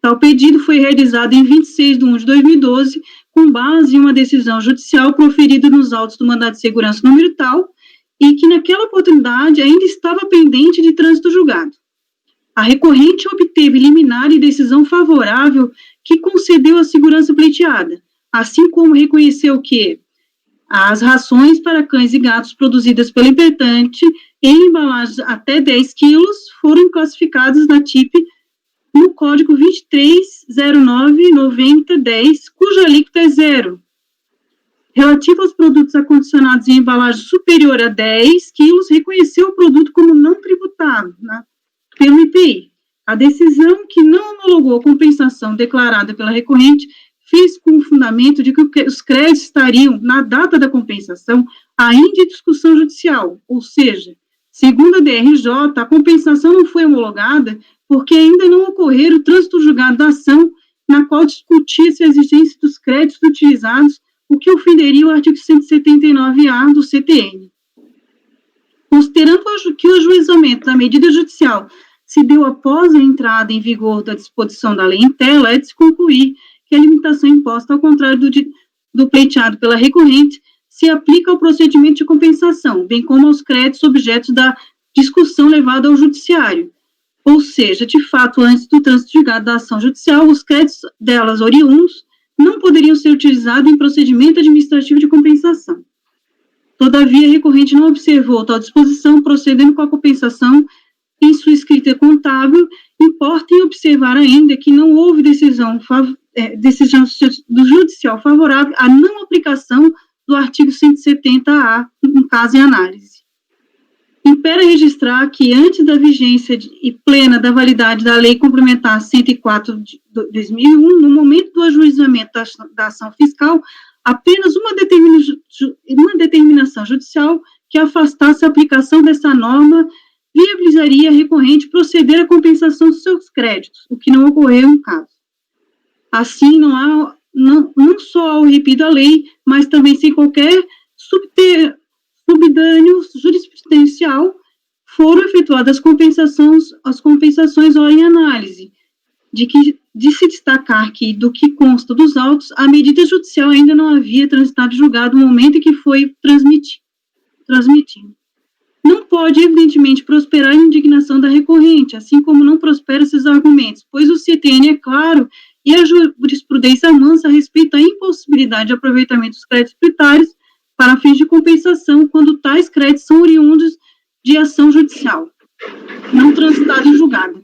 Speaker 7: Tal pedido foi realizado em 26/1 de 2012, com base em uma decisão judicial proferida nos autos do mandado de segurança número tal, e que naquela oportunidade ainda estava pendente de trânsito julgado. A recorrente obteve liminar e decisão favorável que concedeu a segurança pleiteada, assim como reconheceu que as rações para cães e gatos produzidas pela impertante em embalagens até 10 quilos foram classificadas na TIP no Código 2309-90-10, cuja alíquota é 0. Relativo aos produtos acondicionados em embalagem superior a 10 quilos, reconheceu o produto como não tributado pelo IPI. A decisão que não homologou a compensação declarada pela recorrente fez com o fundamento de que os créditos estariam, na data da compensação, ainda em discussão judicial, ou seja, segundo a DRJ, a compensação não foi homologada porque ainda não ocorreu o trânsito julgado da ação na qual discutia-se a existência dos créditos utilizados, o que ofenderia o artigo 179A do CTN. Considerando que o ajuizamento da medida judicial se deu após a entrada em vigor da disposição da lei em tela, é de se concluir que que a limitação imposta, ao contrário do pleiteado pela recorrente, se aplica ao procedimento de compensação, bem como aos créditos objetos da discussão levada ao judiciário. Ou seja, de fato, antes do trânsito julgado da ação judicial, os créditos delas oriundos não poderiam ser utilizados em procedimento administrativo de compensação. Todavia, a recorrente não observou tal disposição, procedendo com a compensação em sua escrita contábil. Importa em observar ainda que não houve decisão do judicial favorável à não aplicação do artigo 170-A, no caso em análise. Impera registrar que, antes da vigência e plena da validade da Lei Complementar 104 de 2001, no momento do ajuizamento da ação fiscal, apenas uma determinação judicial que afastasse a aplicação dessa norma viabilizaria a recorrente proceder à compensação dos seus créditos, o que não ocorreu no caso. Assim, não só há o repito da lei, mas também sem qualquer subdânio jurisprudencial, foram efetuadas as compensações ora em análise, de se destacar que, do que consta dos autos, a medida judicial ainda não havia transitado julgado no momento em que foi transmitido. Não pode, evidentemente, prosperar a indignação da recorrente, assim como não prospera esses argumentos, pois o CTN é claro e a jurisprudência mansa a respeito da impossibilidade de aproveitamento dos créditos tributários para fins de compensação, quando tais créditos são oriundos de ação judicial, não transitada em julgado.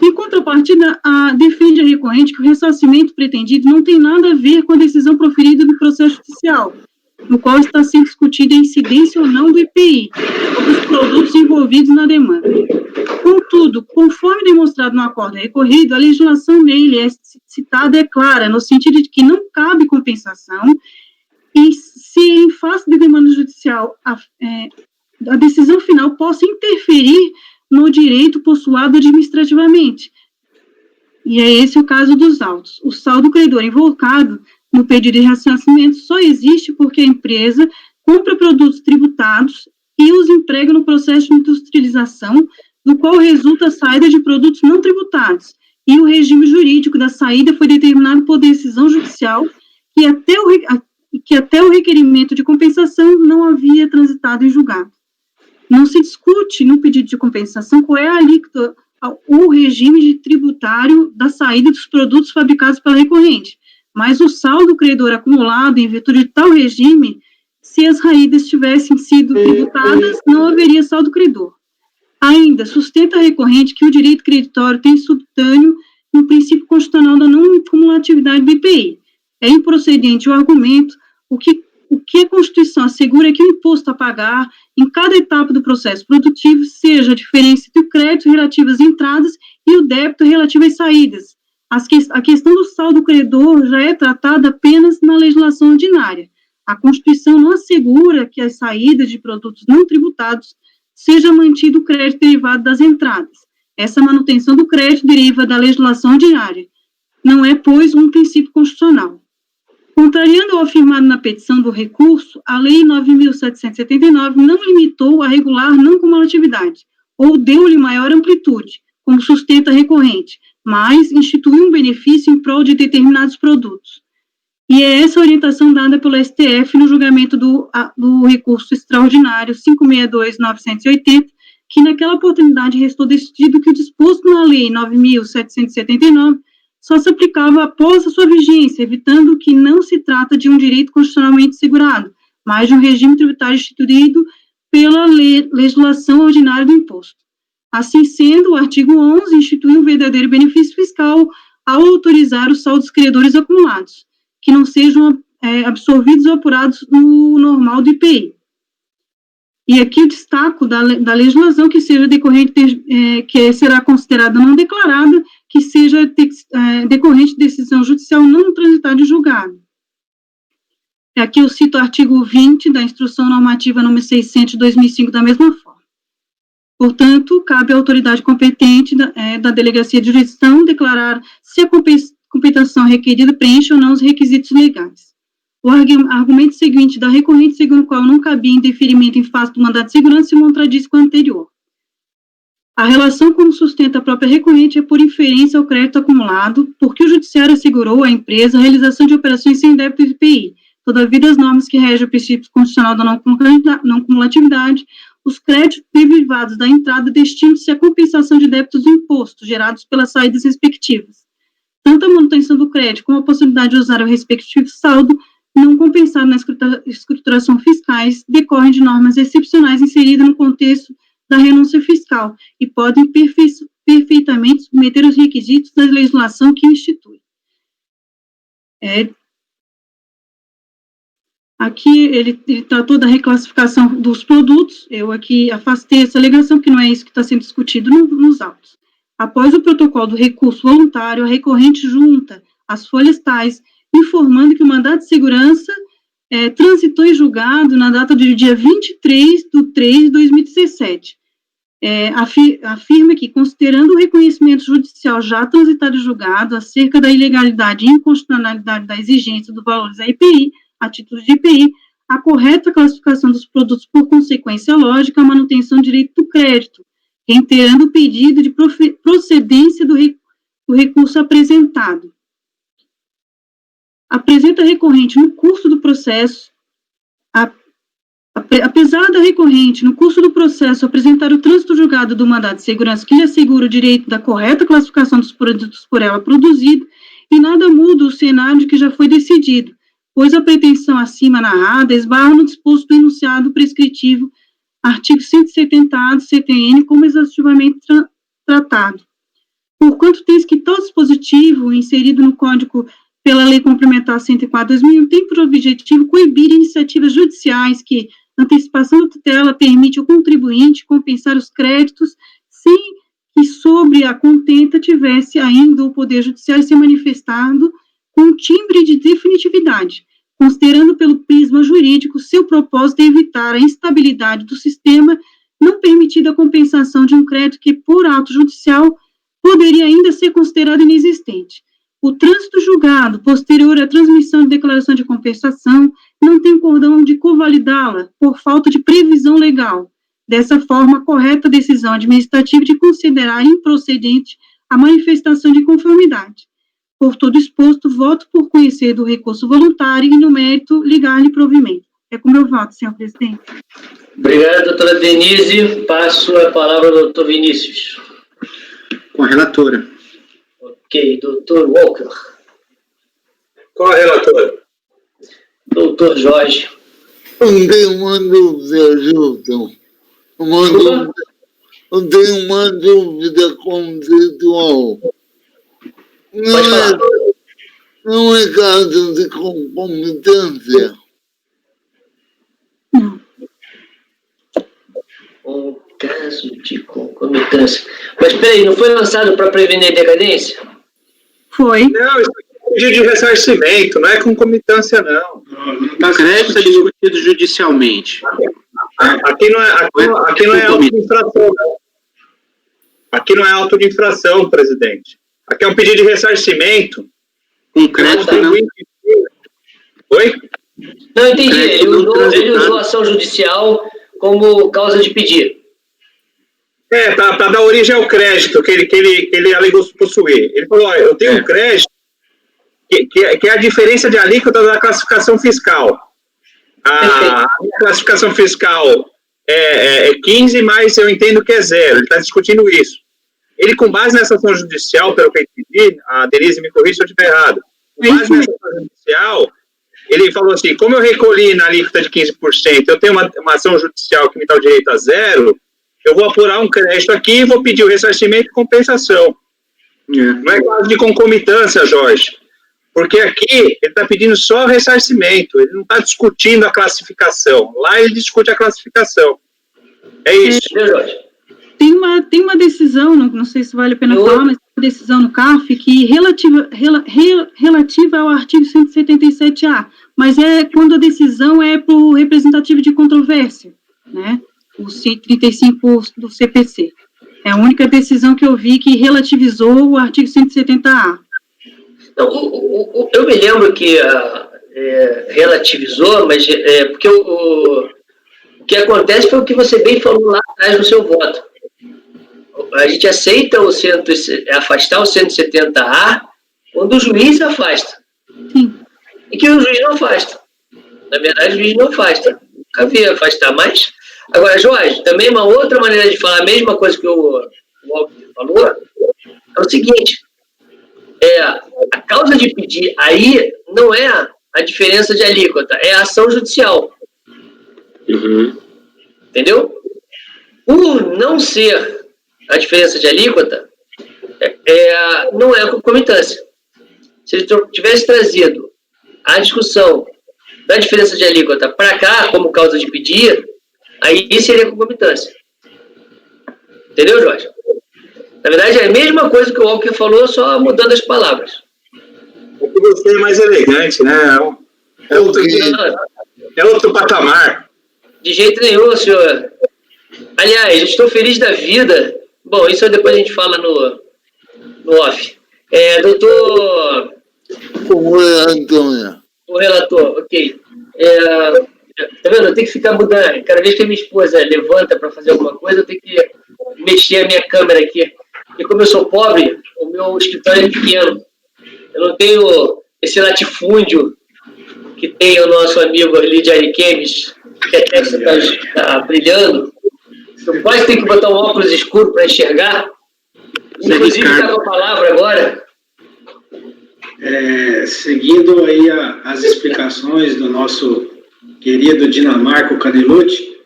Speaker 7: Em contrapartida, defende a recorrente que o ressarcimento pretendido não tem nada a ver com a decisão proferida do processo judicial, no qual está sendo discutida a incidência ou não do IPI, sobre os produtos envolvidos na demanda. Contudo, conforme demonstrado no acordo recorrido, a legislação nele citada é clara, no sentido de que não cabe compensação, e se, em face de demanda judicial, a decisão final possa interferir no direito possuado administrativamente. E é esse o caso dos autos. O saldo credor invocado no pedido de ressarcimento só existe porque a empresa compra produtos tributados e os emprega no processo de industrialização, do qual resulta a saída de produtos não tributados, e o regime jurídico da saída foi determinado por decisão judicial que até o requerimento de compensação não havia transitado em julgado. Não se discute no pedido de compensação qual é a alíquota ou regime tributário da saída dos produtos fabricados pela recorrente, mas o saldo credor acumulado em virtude de tal regime, se as saídas tivessem sido tributadas, não haveria saldo credor. Ainda, sustenta a recorrente que o direito creditório tem subtâneo no princípio constitucional da não cumulatividade do IPI. É improcedente o argumento, o que a Constituição assegura é que o imposto a pagar em cada etapa do processo produtivo seja a diferença entre o crédito relativo às entradas e o débito relativo às saídas. A questão do saldo credor já é tratada apenas na legislação ordinária. A Constituição não assegura que as saídas de produtos não tributados seja mantido o crédito derivado das entradas. Essa manutenção do crédito deriva da legislação ordinária. Não é, pois, um princípio constitucional. Contrariando ao afirmado na petição do recurso, a Lei 9.779 não limitou a regular não cumulatividade, ou deu-lhe maior amplitude, como sustenta a recorrente, mas instituiu um benefício em prol de determinados produtos. E é essa orientação dada pelo STF no julgamento do recurso extraordinário 562.980, que naquela oportunidade restou decidido que o disposto na Lei 9.779 só se aplicava após a sua vigência, evitando que não se trata de um direito constitucionalmente assegurado, mas de um regime tributário instituído pela legislação ordinária do imposto. Assim sendo, o artigo 11 institui um verdadeiro benefício fiscal ao autorizar os saldos credores acumulados, que não sejam absorvidos ou apurados no normal do IPI. E aqui o destaco da legislação que seja decorrente, que será considerada não declarada, que seja decorrente de decisão judicial não transitada em julgado. Aqui eu cito o artigo 20 da Instrução Normativa número 600 de 2005 da mesma forma. Portanto, cabe à autoridade competente da Delegacia de Jurisdição declarar se a compensação requerida preenche ou não os requisitos legais. O argumento seguinte da recorrente, segundo o qual não cabia indeferimento em face do mandado de segurança, se contradiz com o anterior. A relação como sustenta a própria recorrente é por inferência ao crédito acumulado, porque o judiciário assegurou à empresa a realização de operações sem débito de IPI. Todavia, as normas que regem o princípio constitucional da não cumulatividade, os créditos derivados da entrada destinam-se à compensação de débitos do imposto gerados pelas saídas respectivas. Tanto a manutenção do crédito como a possibilidade de usar o respectivo saldo não compensado na escrituração fiscais decorrem de normas excepcionais inseridas no contexto da renúncia fiscal e podem perfeitamente submeter os requisitos da legislação que institui. Aqui ele tratou da reclassificação dos produtos, eu aqui afastei essa alegação, que não é isso que está sendo discutido nos autos. Após o protocolo do recurso voluntário, a recorrente junta as folhas tais, informando que o mandado de segurança transitou em julgado na data do dia 23/3/2017. Afirma que, considerando o reconhecimento judicial já transitado em julgado acerca da ilegalidade e inconstitucionalidade da exigência do valor da IPI, a título de IPI, a correta classificação dos produtos por consequência lógica, a manutenção do direito do crédito, reiterando o pedido de procedência do recurso apresentado. Apresenta a recorrente no curso do processo, apesar da recorrente, no curso do processo, apresentar o trânsito julgado do mandado de segurança que lhe assegura o direito da correta classificação dos produtos por ela produzido, e nada muda o cenário que já foi decidido, pois a pretensão acima narrada esbarra no disposto do enunciado prescritivo, artigo 170-A do CTN, como exaustivamente tratado. Porquanto tem que tal dispositivo, inserido no Código pela Lei Complementar 104/2001, tem por objetivo coibir iniciativas judiciais que antecipação da tutela permite ao contribuinte compensar os créditos sem que sobre a contenta tivesse ainda o Poder Judiciário se manifestado com timbre de definitividade, considerando pelo prisma jurídico seu propósito é evitar a instabilidade do sistema, não permitida a compensação de um crédito que, por ato judicial, poderia ainda ser considerado inexistente. O trânsito julgado, posterior à transmissão de declaração de compensação, não tem cordão de convalidá-la por falta de previsão legal. Dessa forma, a correta decisão administrativa de considerar improcedente a manifestação de conformidade. Por todo exposto, voto por conhecer do recurso voluntário e, no mérito, ligar-lhe provimento. É com meu voto, senhor presidente.
Speaker 1: Obrigado, doutora Denise. Passo a palavra ao doutor Vinícius.
Speaker 5: Com a relatora.
Speaker 1: Ok, doutor Walker.
Speaker 2: Qual a relatora?
Speaker 1: Doutor Jorge.
Speaker 6: Eu tenho uma dúvida, Gilton. Eu tenho uma dúvida conceitual. Não é caso de concomitância.
Speaker 1: Um caso de concomitância. Mas peraí, não foi lançado para prevenir decadência?
Speaker 7: Foi.
Speaker 2: Não, isso é pedido de ressarcimento, não é concomitância, não.
Speaker 5: Crédito é discutido judicialmente.
Speaker 2: Aqui não é auto de infração, não. Aqui não é auto de infração, presidente. Aqui é um pedido de ressarcimento.
Speaker 5: Com crédito, não.
Speaker 2: Oi?
Speaker 1: Não, entendi. Ele usou ação judicial como causa de pedido.
Speaker 2: Para dar origem ao crédito que ele alegou possuir. Ele falou, eu tenho um crédito que é a diferença de alíquota da classificação fiscal. A classificação fiscal é 15, mas eu entendo que é 0. Ele está discutindo isso. Ele, com base nessa ação judicial, pelo que eu entendi, a Denise me corrija se eu estiver errado, com base nessa ação judicial, ele falou assim, como eu recolhi na alíquota de 15%, eu tenho uma ação judicial que me dá o direito a 0, eu vou apurar um crédito aqui e vou pedir o ressarcimento e compensação. Não é caso de concomitância, Jorge, porque aqui ele está pedindo só o ressarcimento, ele não está discutindo a classificação. Lá ele discute a classificação. É isso.
Speaker 1: Jorge.
Speaker 7: Tem uma decisão, não sei se vale a pena falar, mas uma decisão no CARF que relativa ao artigo 177A, mas é quando a decisão é para o representativo de controvérsia, né? O 135 do CPC. É a única decisão que eu vi que relativizou o artigo 170A.
Speaker 1: Não, eu me lembro que relativizou, mas porque o que acontece foi o que você bem falou lá atrás no seu voto. a gente aceita afastar o 170A quando o juiz afasta.
Speaker 7: Sim.
Speaker 1: E que o juiz não afasta. Na verdade, o juiz não afasta. Nunca vi afastar mais. Agora, Jorge, também uma outra maneira de falar a mesma coisa que o Walter falou é o seguinte: a causa de pedir aí não é a diferença de alíquota, é a ação judicial.
Speaker 8: Uhum.
Speaker 1: Entendeu? Por não ser a diferença de alíquota, não é concomitância. Se ele tivesse trazido a discussão da diferença de alíquota para cá, como causa de pedir, aí seria concomitância. Entendeu, Jorge? Na verdade, é a mesma coisa que o Walker falou, só mudando as palavras.
Speaker 2: É que você é mais elegante, né? É outro patamar.
Speaker 1: De jeito nenhum, senhor. Aliás, eu estou feliz da vida. Bom, isso depois a gente fala no off. Doutor...
Speaker 6: Como é, Antônio?
Speaker 1: O relator, ok. Tá vendo? Eu tenho que ficar mudando. Cada vez que a minha esposa levanta para fazer alguma coisa, eu tenho que mexer a minha câmera aqui. E como eu sou pobre, o meu escritório é pequeno. Eu não tenho esse latifúndio que tem o nosso amigo ali de Ariquemes, que até está brilhando. Eu quase tenho que botar um óculos escuro para enxergar. Inclusive, está com a palavra agora.
Speaker 3: Seguindo aí as explicações do nosso querido Dinamarco Canelucci.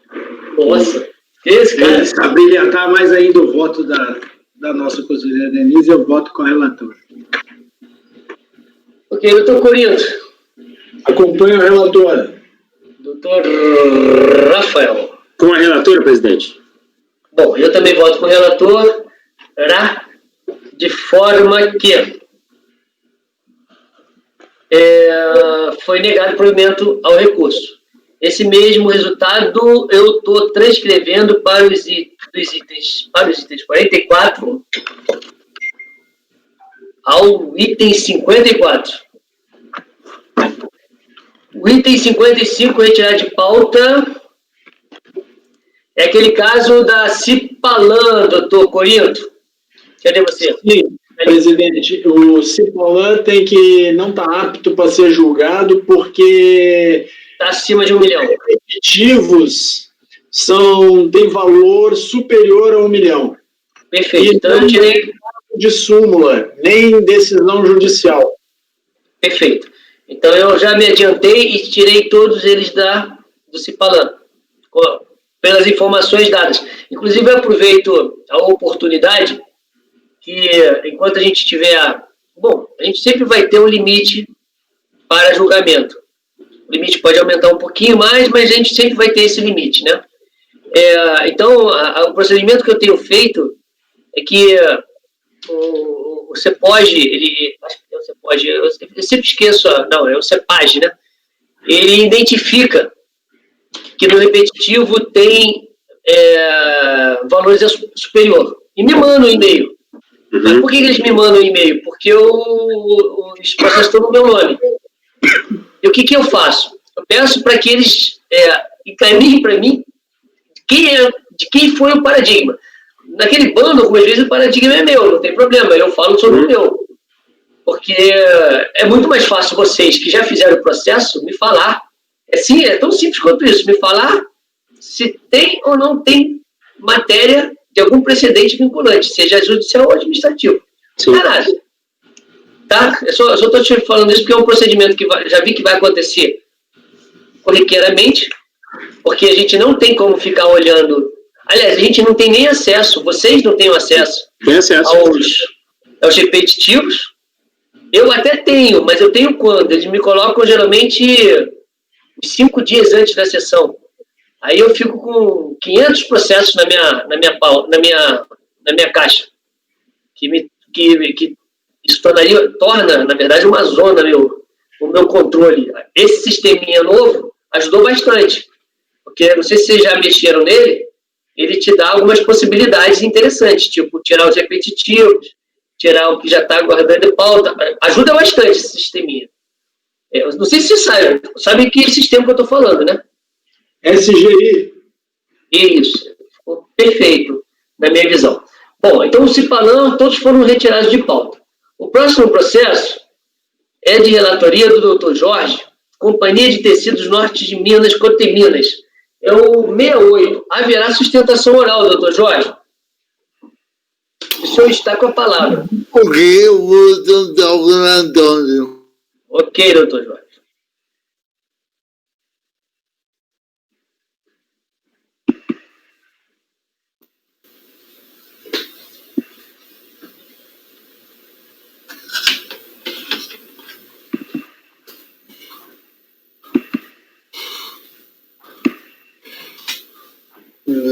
Speaker 1: Nossa, esse cara.
Speaker 3: Para brilhantar mais ainda o voto da nossa conselheira Denise, eu voto com a relatora.
Speaker 1: Ok, doutor Corinto.
Speaker 3: Acompanho a relatora.
Speaker 1: Doutor Rafael.
Speaker 8: Com a relatora, presidente.
Speaker 1: Bom, eu também voto com o relator, de forma que foi negado provimento ao recurso. Esse mesmo resultado eu estou transcrevendo para os itens 44 ao item 54. O item 55, retirar de pauta, é aquele caso da Cipalan, doutor Corinto. Cadê você?
Speaker 3: Sim, presidente, o Cipalan não está apto para ser julgado porque
Speaker 1: está acima de 1 milhão.
Speaker 3: Repetitivos têm valor superior a 1 milhão.
Speaker 1: Perfeito. Então eu tirei
Speaker 3: de súmula, nem decisão judicial.
Speaker 1: Perfeito. Então eu já me adiantei e tirei todos eles do Cipalan, pelas informações dadas. Inclusive eu aproveito a oportunidade que enquanto a gente tiver... Bom, a gente sempre vai ter um limite para julgamento. O limite pode aumentar um pouquinho mais, mas a gente sempre vai ter esse limite, né? Então, o procedimento que eu tenho feito é que o CEPOG, acho que é o CEPOG, eu sempre esqueço, não, é o CEPAG, né? Ele identifica que no repetitivo tem valores superior. E me manda um e-mail. Mas por que eles me mandam um e-mail? Porque os processos estão no meu nome. E o que eu faço? Eu peço para que eles encaminhem para mim de quem foi o paradigma. Naquele bando, algumas vezes, o paradigma é meu, não tem problema, eu falo sobre o meu. Porque é muito mais fácil vocês que já fizeram o processo me falar. É tão simples quanto isso, me falar se tem ou não tem matéria de algum precedente vinculante, seja judicial ou administrativo. Não é nada. Tá? Eu só estou te falando isso porque é um procedimento que já vi que vai acontecer corriqueiramente, porque a gente não tem como ficar olhando. Aliás, a gente não tem nem acesso, vocês não têm acesso aos repetitivos. Eu até tenho, mas eu tenho quando? Eles me colocam geralmente 5 dias antes da sessão. Aí eu fico com 500 processos na minha caixa, que isso torna, na verdade, uma zona o meu controle. Esse sisteminha novo ajudou bastante, porque não sei se vocês já mexeram nele, ele te dá algumas possibilidades interessantes, tipo tirar os repetitivos, tirar o que já está guardando em pauta. Ajuda bastante esse sisteminha. Não sei se vocês sabem que sistema que eu estou falando, né?
Speaker 3: SGI.
Speaker 1: Isso. Perfeito, na minha visão. Bom, então o Cipalan, todos foram retirados de pauta. O próximo processo é de relatoria do Dr. Jorge, Companhia de Tecidos Norte de Minas, Coteminas. É o 68. Haverá sustentação oral, Dr. Jorge? O senhor está com a palavra.
Speaker 6: Ok, eu vou tentar o Antônio.
Speaker 1: Ok, Dr. Jorge.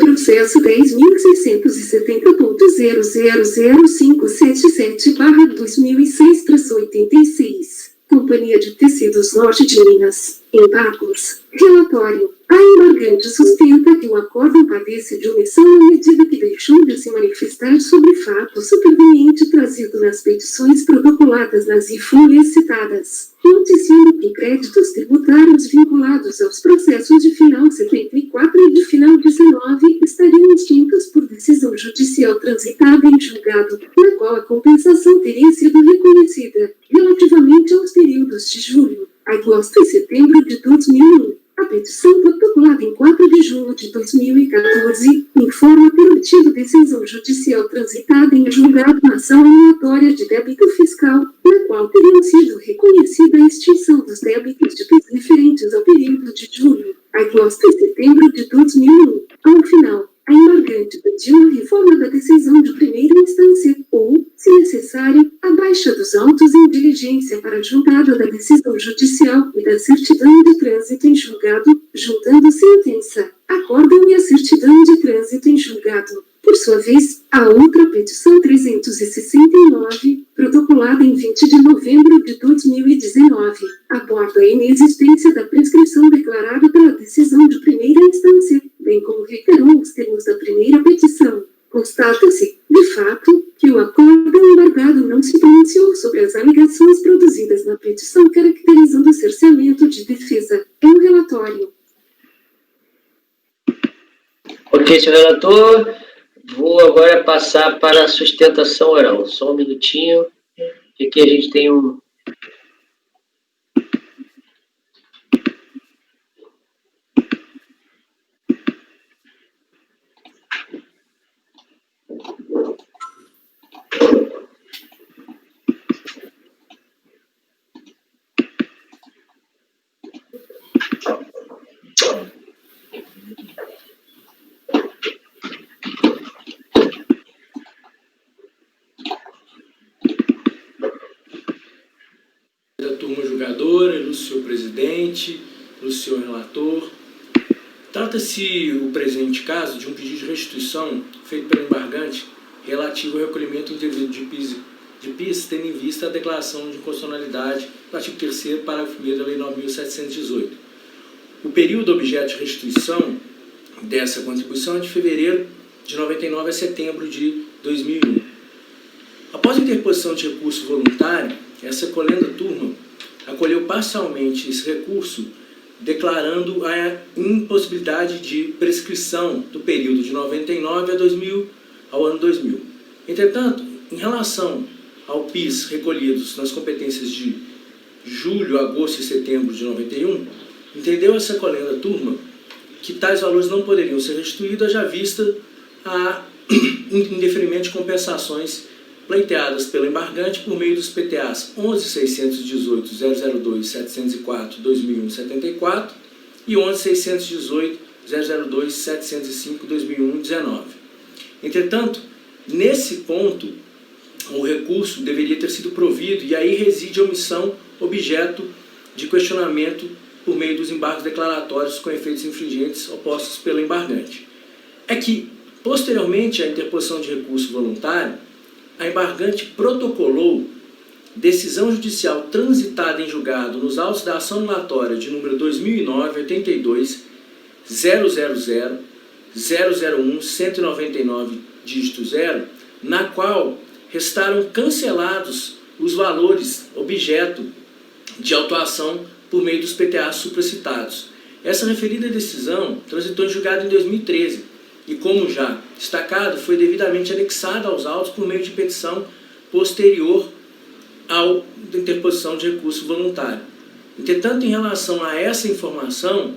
Speaker 9: Processo 10.670.000577/2006-86. Companhia de Tecidos Norte de Minas, embargos. Relatório. A embargante sustenta que o acórdão padece de omissão à medida que deixou de se manifestar sobre fato superveniente trazido nas petições protocoladas nas folhas citadas, noticiando que créditos tributários vinculados aos processos de final 74 e de final 19 estariam extintos por decisão judicial transitada em julgado, na qual a compensação teria sido reconhecida, relativamente aos períodos de julho, agosto e setembro de 2001. A petição protocolada em 4 de junho de 2014 informa ter obtido decisão judicial transitada em julgado na ação aleatória de débito fiscal, na qual teriam sido reconhecida a extinção dos débitos de PIS referentes ao período de julho, agosto e setembro de 2001. Ao final, a embargante pediu a reforma da decisão de primeira instância ou, se necessário, a baixa dos autos em diligência para a juntada da decisão judicial e da certidão de trânsito em julgado, juntando sentença, acórdão e a certidão de trânsito em julgado. Por sua vez, a outra petição 369, protocolada em 20 de novembro de 2019, aborda a inexistência da prescrição declarada pela decisão de primeira instância, bem como reiterou os termos da primeira petição. Constata-se, de fato, que o acórdão embargado não se pronunciou sobre as alegações produzidas na petição caracterizando o cerceamento de defesa. É um relatório.
Speaker 1: Ok, senhor relator. Vou agora passar para a sustentação oral. Só um minutinho. Aqui a gente tem um...
Speaker 10: Da turma julgadora, ilustre senhor presidente, ilustre senhor relator. Trata-se o presente caso de um pedido de restituição feito pelo embargante relativo ao recolhimento indevido de PIS, tendo em vista a declaração de inconstitucionalidade do artigo 3º, parágrafo 1º da Lei 9.718. O período objeto de restituição dessa contribuição é de fevereiro de 99 a setembro de 2001. Após a interposição de recurso voluntário, essa colenda turma acolheu parcialmente esse recurso, declarando a impossibilidade de prescrição do período de 99 ao ano 2000. Entretanto, em relação ao PIS recolhidos nas competências de julho, agosto e setembro de 91, entendeu essa colenda turma que tais valores não poderiam ser restituídos, já vista a indeferimento de compensações pleiteadas pelo embargante por meio dos PTAs 11.618.002.704.2001.74 e 11.618.002.705.2001.19. Entretanto, nesse ponto, o recurso deveria ter sido provido e aí reside a omissão objeto de questionamento por meio dos embargos declaratórios com efeitos infringentes opostos pelo embargante. É que, posteriormente à interposição de recurso voluntário, a embargante protocolou decisão judicial transitada em julgado nos autos da ação anulatória de número 2009-82-000-001-199, dígito 0, na qual restaram cancelados os valores objeto de autuação por meio dos PTAs supracitados. Essa referida decisão transitou em julgado em 2013 e, como já destacado, foi devidamente anexada aos autos por meio de petição posterior à interposição de recurso voluntário. Entretanto, em relação a essa informação,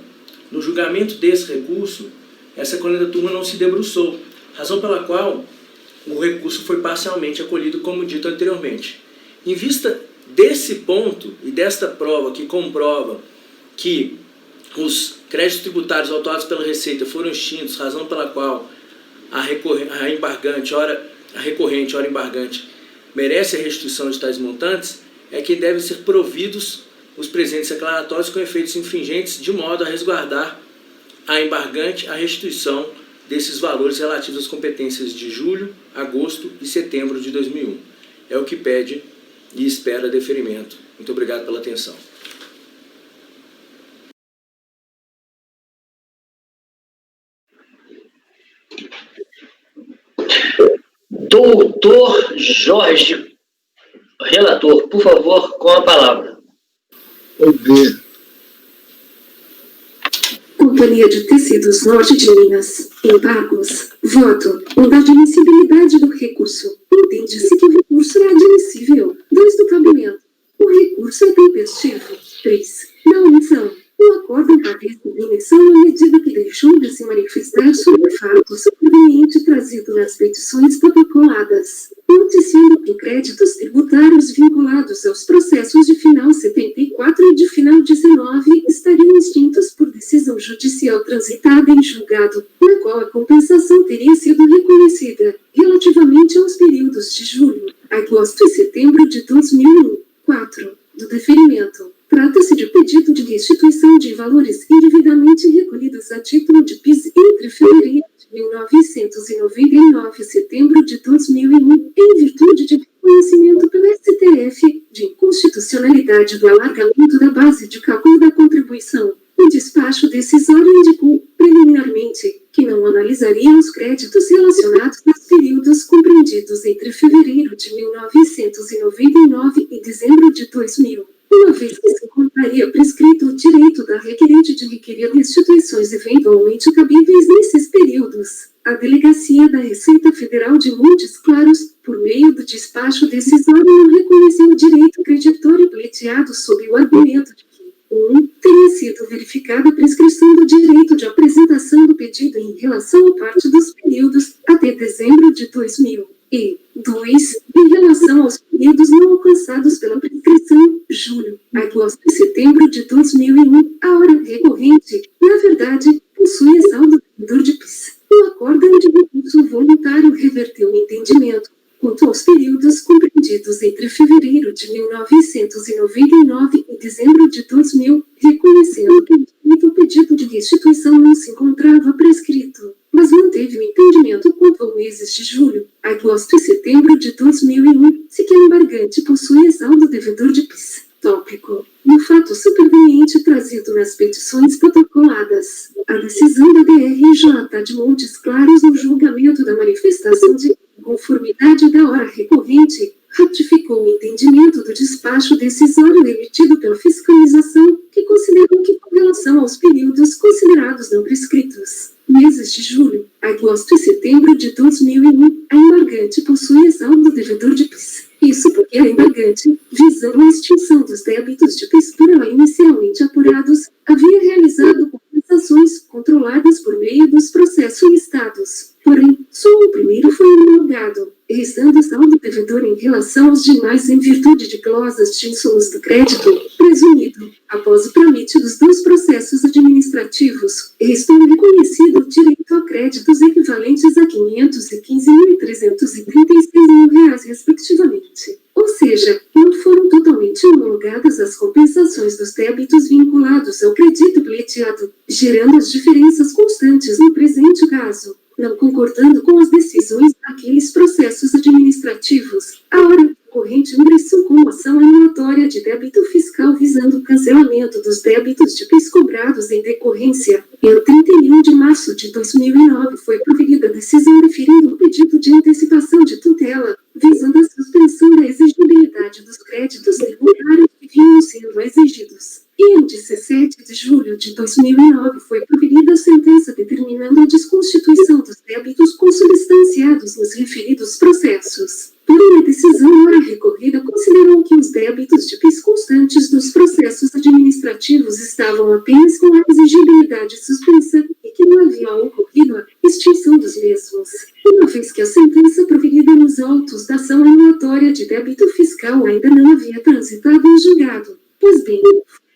Speaker 10: no julgamento desse recurso, essa coluna da turma não se debruçou, razão pela qual o recurso foi parcialmente acolhido, como dito anteriormente. Em vista desse ponto e desta prova que comprova que os créditos tributários autuados pela Receita foram extintos, razão pela qual a recorrente, ora embargante, merece a restituição de tais montantes, é que devem ser providos os presentes declaratórios com efeitos infringentes, de modo a resguardar a embargante a restituição desses valores relativos às competências de julho, agosto e setembro de 2001. É o que pede e espera deferimento. Muito obrigado pela atenção.
Speaker 1: Doutor Jorge, relator, por favor, com a palavra.
Speaker 6: Ok.
Speaker 9: Companhia de Tecidos Norte de Minas, embargos, voto, da admissibilidade do recurso. Entende-se que o recurso é admissível. 2 do cabimento. O recurso é tempestivo. 3. Na omissão. O acordo encabeça a omissão na medida que deixou de se manifestar sobre fatos proveniente trazido nas petições protocoladas, noticiando que créditos tributários vinculados aos processos de final 74 e de final 19 estariam extintos por decisão judicial transitada em julgado, na qual a compensação teria sido reconhecida, relativamente aos períodos de julho, agosto e setembro de 2001. 4. Do deferimento. Trata-se de pedido de restituição de valores indevidamente recolhidos a título de PIS entre fevereiro de 1999 e setembro de 2001, em virtude de reconhecimento pelo STF de inconstitucionalidade do alargamento da base de cálculo da contribuição. O despacho decisório indicou, preliminarmente, que não analisaria os créditos relacionados aos períodos compreendidos entre fevereiro de 1999 e dezembro de 2000. Uma vez que se encontraria prescrito o direito da requerente de requerer restituições eventualmente cabíveis nesses períodos, a Delegacia da Receita Federal de Montes Claros, por meio do despacho decisório, não reconheceu o direito creditório pleiteado sob o argumento de que 1. Teria sido verificada a prescrição do direito de apresentação do pedido em relação à parte dos períodos até dezembro de 2000. E 2. Em relação aos períodos não alcançados pela prescrição, julho, agosto e setembro de 2001, a hora recorrente, na verdade, possui saldo devedor de PIS. O acórdão de recurso voluntário reverteu o entendimento quanto aos períodos compreendidos entre fevereiro de 1999 e dezembro de 2000, reconhecendo que o pedido de restituição não se encontrava prescrito, mas manteve o entendimento quanto aos meses de julho, agosto e setembro de 2001, se que a embargante possui saldo devedor de PIS. Tópico. No fato superveniente trazido nas petições protocoladas, a decisão da DRJ de Montes Claros no julgamento da manifestação de conformidade da hora recorrente, ratificou o entendimento do despacho decisório emitido pela fiscalização, que considerou que, com relação aos períodos considerados não prescritos, meses de julho, agosto e setembro de 2001, a embargante possui saldo devedor de PIS. Isso porque a embargante, visando a extinção dos débitos de PIS por ela inicialmente apurados, havia realizado compensações controladas por meio dos processos listados. Porém, só o primeiro foi homologado, restando saldo devedor em relação aos demais em virtude de cláusulas de insumos do crédito presumido. Após o trâmite dos 2 processos administrativos, restou reconhecido o direito a créditos equivalentes a R$ 515.336 respectivamente. Ou seja, não foram totalmente homologadas as compensações dos débitos vinculados ao crédito pleiteado, gerando as diferenças constantes no presente caso. Não concordando com as decisões daqueles processos administrativos, a hora corrente ingressou com ação anulatória de débito fiscal visando o cancelamento dos débitos de PIS cobrados em decorrência. Em 31 de março de 2009 foi proferida a decisão deferindo o pedido de antecipação de tutela, visando a suspensão da exigibilidade dos créditos tributários que vinham sendo exigidos. E em 17 de julho de 2009 foi proferida da sentença determinando a desconstituição dos débitos consubstanciados nos referidos processos. Porém, a decisão ora recorrida considerou que os débitos de PIS constantes dos processos administrativos estavam apenas com a exigibilidade suspensa e que não havia ocorrido a extinção dos mesmos. Uma vez que a sentença proferida nos autos da ação anulatória de débito fiscal ainda não havia transitado em julgado. Pois bem,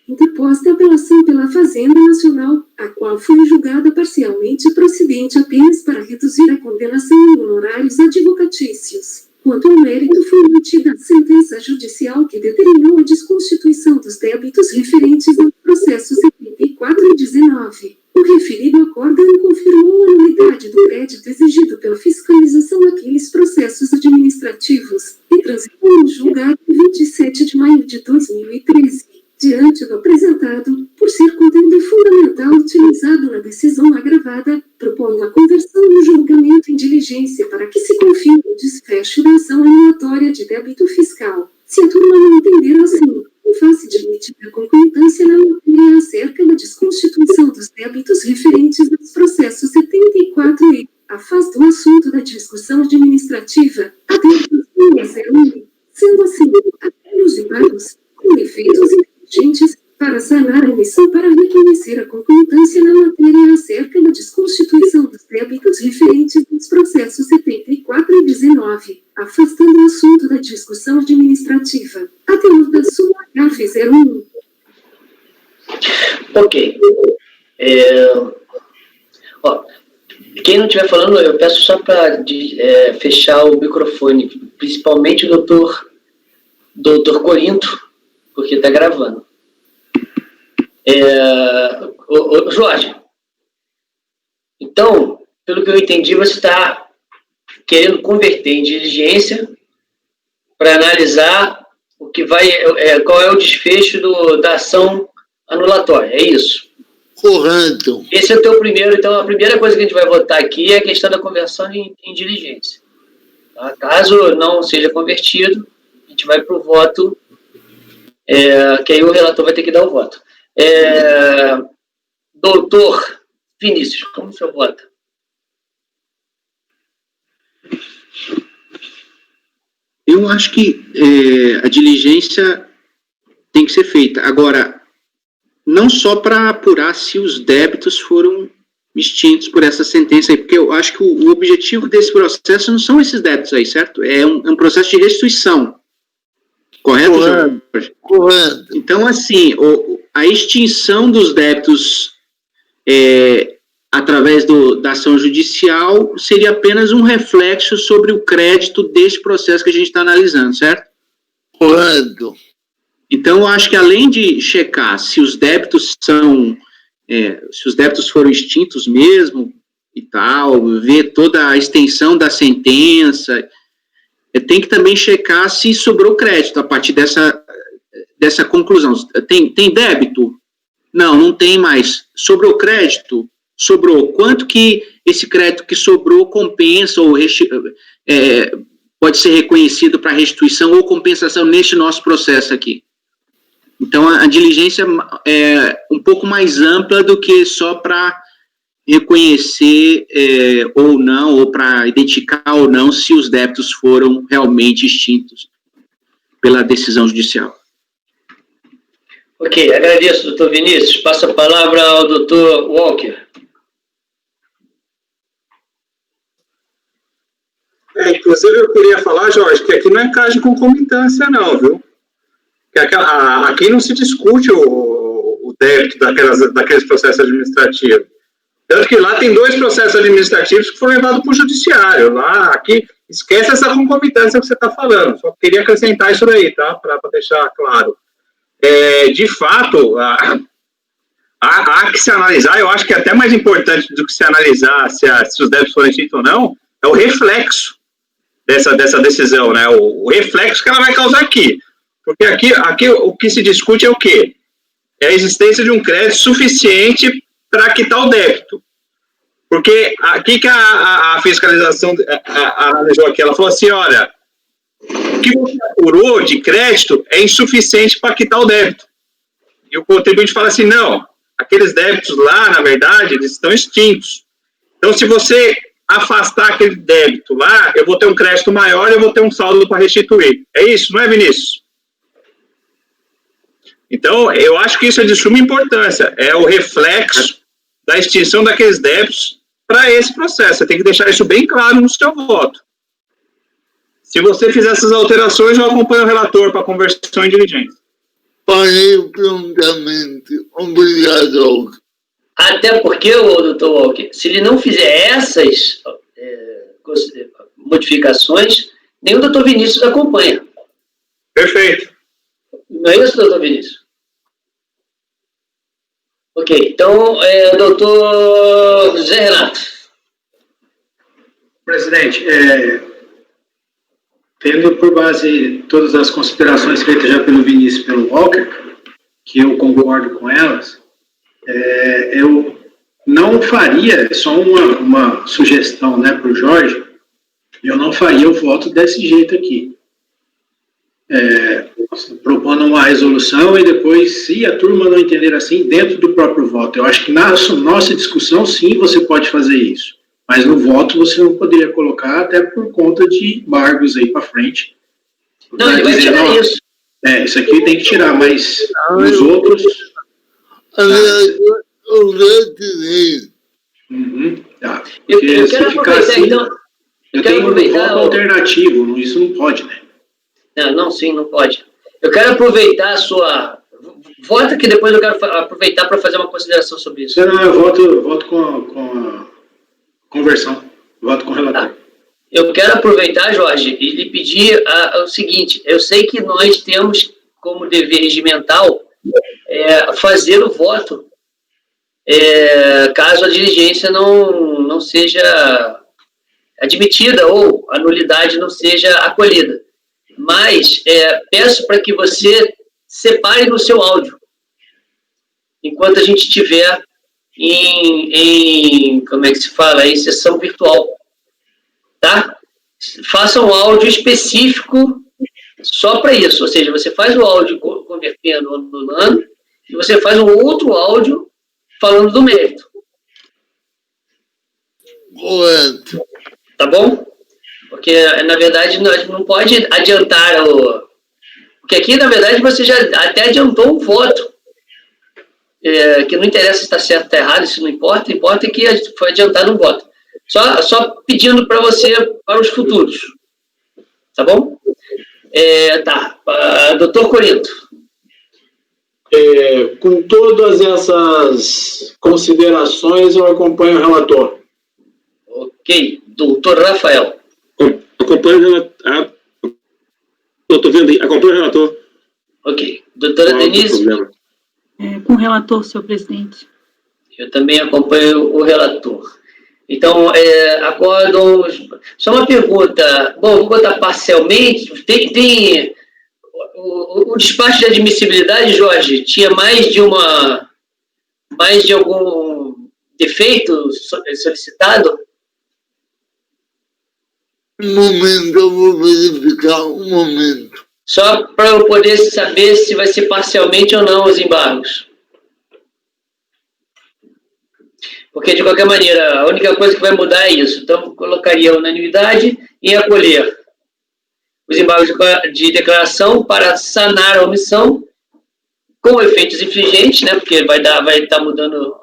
Speaker 9: interposta apelação pela Fazenda Nacional, a qual foi julgada parcialmente procedente apenas para reduzir a condenação em honorários advocatícios. Quanto ao mérito, foi emitida a sentença judicial que determinou a desconstituição dos débitos referentes ao processo 74 e 19. O referido acórdão confirmou a nulidade do crédito exigido pela fiscalização naqueles processos administrativos e transitou no julgado em 27 de maio de 2013. Diante do apresentado, por ser conteúdo fundamental utilizado na decisão agravada, proponho a conversão do julgamento em diligência para que se confirme o desfecho da ação anulatória de débito fiscal. Se a turma não entender assim, em face de admitida concomitância na matéria acerca da desconstituição dos débitos referentes aos processos 74 e afasta o assunto da discussão administrativa até a 01. Sendo assim, até os embargos, com efeitos inteligentes, para sanar a emissão para reconhecer a concomitância na matéria acerca da desconstituição dos débitos referentes aos processos 74 e 19, afastando o assunto da discussão administrativa. Até o da sua HF01.
Speaker 1: Ok. Quem não estiver falando, eu peço só para fechar o microfone, principalmente o doutor Corinto, porque está gravando. Jorge, então, pelo que eu entendi, você está querendo converter em diligência para analisar o que qual é o desfecho da ação anulatória, é isso?
Speaker 6: Correto.
Speaker 1: Esse é o teu primeiro, então a primeira coisa que a gente vai votar aqui é a questão da conversão em diligência. Tá? Caso não seja convertido, a gente vai para o voto, que aí o relator vai ter que dar o voto. Doutor Vinícius, como o senhor vota?
Speaker 5: Eu acho que a diligência tem que ser feita. Agora, não só para apurar se os débitos foram extintos por essa sentença aí, porque eu acho que o objetivo desse processo não são esses débitos aí, certo? É um processo de restituição. Correto, Jorge?
Speaker 6: Correto.
Speaker 5: Então, assim, a extinção dos débitos através da ação judicial seria apenas um reflexo sobre o crédito desse processo que a gente está analisando, certo?
Speaker 6: Correto.
Speaker 5: Então, eu acho que além de checar se os débitos foram extintos mesmo e tal, ver toda a extensão da sentença, tem que também checar se sobrou crédito a partir dessa conclusão. Tem débito? Não tem mais. Sobrou crédito? Sobrou. Quanto que esse crédito que sobrou compensa ou pode ser reconhecido para restituição ou compensação neste nosso processo aqui? Então, a diligência é um pouco mais ampla do que só para reconhecer ou não, ou para identificar ou não se os débitos foram realmente extintos pela decisão judicial.
Speaker 1: Ok, agradeço, doutor Vinícius. Passo a palavra ao doutor Walker.
Speaker 2: Inclusive, eu queria falar, Jorge, que aqui não é caso de concomitância, não, viu? Aqui não se discute o débito daqueles processos administrativos. Tanto que lá tem 2 processos administrativos que foram levados para o judiciário. Aqui, esquece essa concomitância que você está falando. Só queria acrescentar isso daí, tá? Para deixar claro. De fato, há que se analisar, eu acho que é até mais importante do que se analisar se os débitos foram extintos ou não, é o reflexo dessa decisão, né? O reflexo que ela vai causar aqui. Porque aqui o que se discute é o quê? É a existência de um crédito suficiente para quitar o débito. Porque aqui que a fiscalização analisou aqui, ela falou assim, olha, o que você apurou de crédito é insuficiente para quitar o débito. E o contribuinte fala assim, não, aqueles débitos lá, na verdade, eles estão extintos. Então, se você afastar aquele débito lá, eu vou ter um crédito maior e eu vou ter um saldo para restituir. É isso, não é, Vinícius? Então, eu acho que isso é de suma importância. É o reflexo da extinção daqueles débitos para esse processo. Você tem que deixar isso bem claro no seu voto. Se você fizer essas alterações, eu acompanho o relator para conversão em diligência.
Speaker 6: Parei prontamente. Obrigado.
Speaker 1: Até porque, doutor Walker, se ele não fizer essas modificações, nem o doutor Vinícius acompanha.
Speaker 2: Perfeito.
Speaker 1: Não é isso, doutor Vinícius? Ok, então, doutor José Renato.
Speaker 11: Presidente, tendo por base todas as considerações feitas já pelo Vinícius e pelo Walker, que eu concordo com elas, eu não faria, só uma sugestão, né, para o Jorge, eu não faria o voto desse jeito aqui. Propondo uma resolução e depois, se a turma não entender assim, dentro do próprio voto. Eu acho que na nossa discussão, sim, você pode fazer isso. Mas no voto você não poderia colocar, até por conta de embargos aí para frente.
Speaker 1: Não, ele vai tirar isso.
Speaker 11: Isso aqui tem que tirar, mas os outros...
Speaker 6: Eu retirei.
Speaker 11: Tá.
Speaker 1: Eu quero aproveitar,
Speaker 11: assim,
Speaker 1: então...
Speaker 11: Eu tenho um voto alternativo, isso não pode, né?
Speaker 1: Não, sim, não pode. Eu quero aproveitar a sua... Vota que depois eu quero aproveitar para fazer uma consideração sobre isso.
Speaker 11: Não, eu voto com a conversão. Voto com o relator.
Speaker 1: Tá. Eu quero aproveitar, Jorge, e lhe pedir o seguinte. Eu sei que nós temos como dever regimental fazer o voto caso a diligência não seja admitida ou a nulidade não seja acolhida. Mas peço para que você separe no seu áudio, enquanto a gente estiver como é que se fala, em sessão virtual, tá? Faça um áudio específico só para isso, ou seja, você faz o áudio convertendo, anulando, e você faz um outro áudio falando do mérito.
Speaker 6: Correto.
Speaker 1: Tá bom? Porque, na verdade, nós não pode adiantar Porque aqui, na verdade, você já até adiantou um voto. Que não interessa se está certo ou está errado, isso não importa. Importa que foi adiantado um voto. Só pedindo para você, para os futuros. Tá bom? Tá. Doutor Corinto.
Speaker 3: Com todas essas considerações, eu acompanho o relator.
Speaker 1: Ok. Doutor Rafael.
Speaker 8: Acompanho o relator. Estou vendo aí. Acompanho o relator.
Speaker 1: Ok. Doutora Denise.
Speaker 7: Com o relator, senhor presidente. Eu
Speaker 1: também acompanho o relator. Então, acórdão... Só uma pergunta. Bom, vou botar parcialmente. Tem o despacho de admissibilidade, Jorge, tinha mais de algum defeito solicitado?
Speaker 6: Um momento, eu vou verificar um momento.
Speaker 1: Só para eu poder saber se vai ser parcialmente ou não os embargos. Porque, de qualquer maneira, a única coisa que vai mudar é isso. Então, colocaria unanimidade e acolher os embargos de declaração para sanar a omissão com efeitos infringentes, né? Porque vai estar mudando...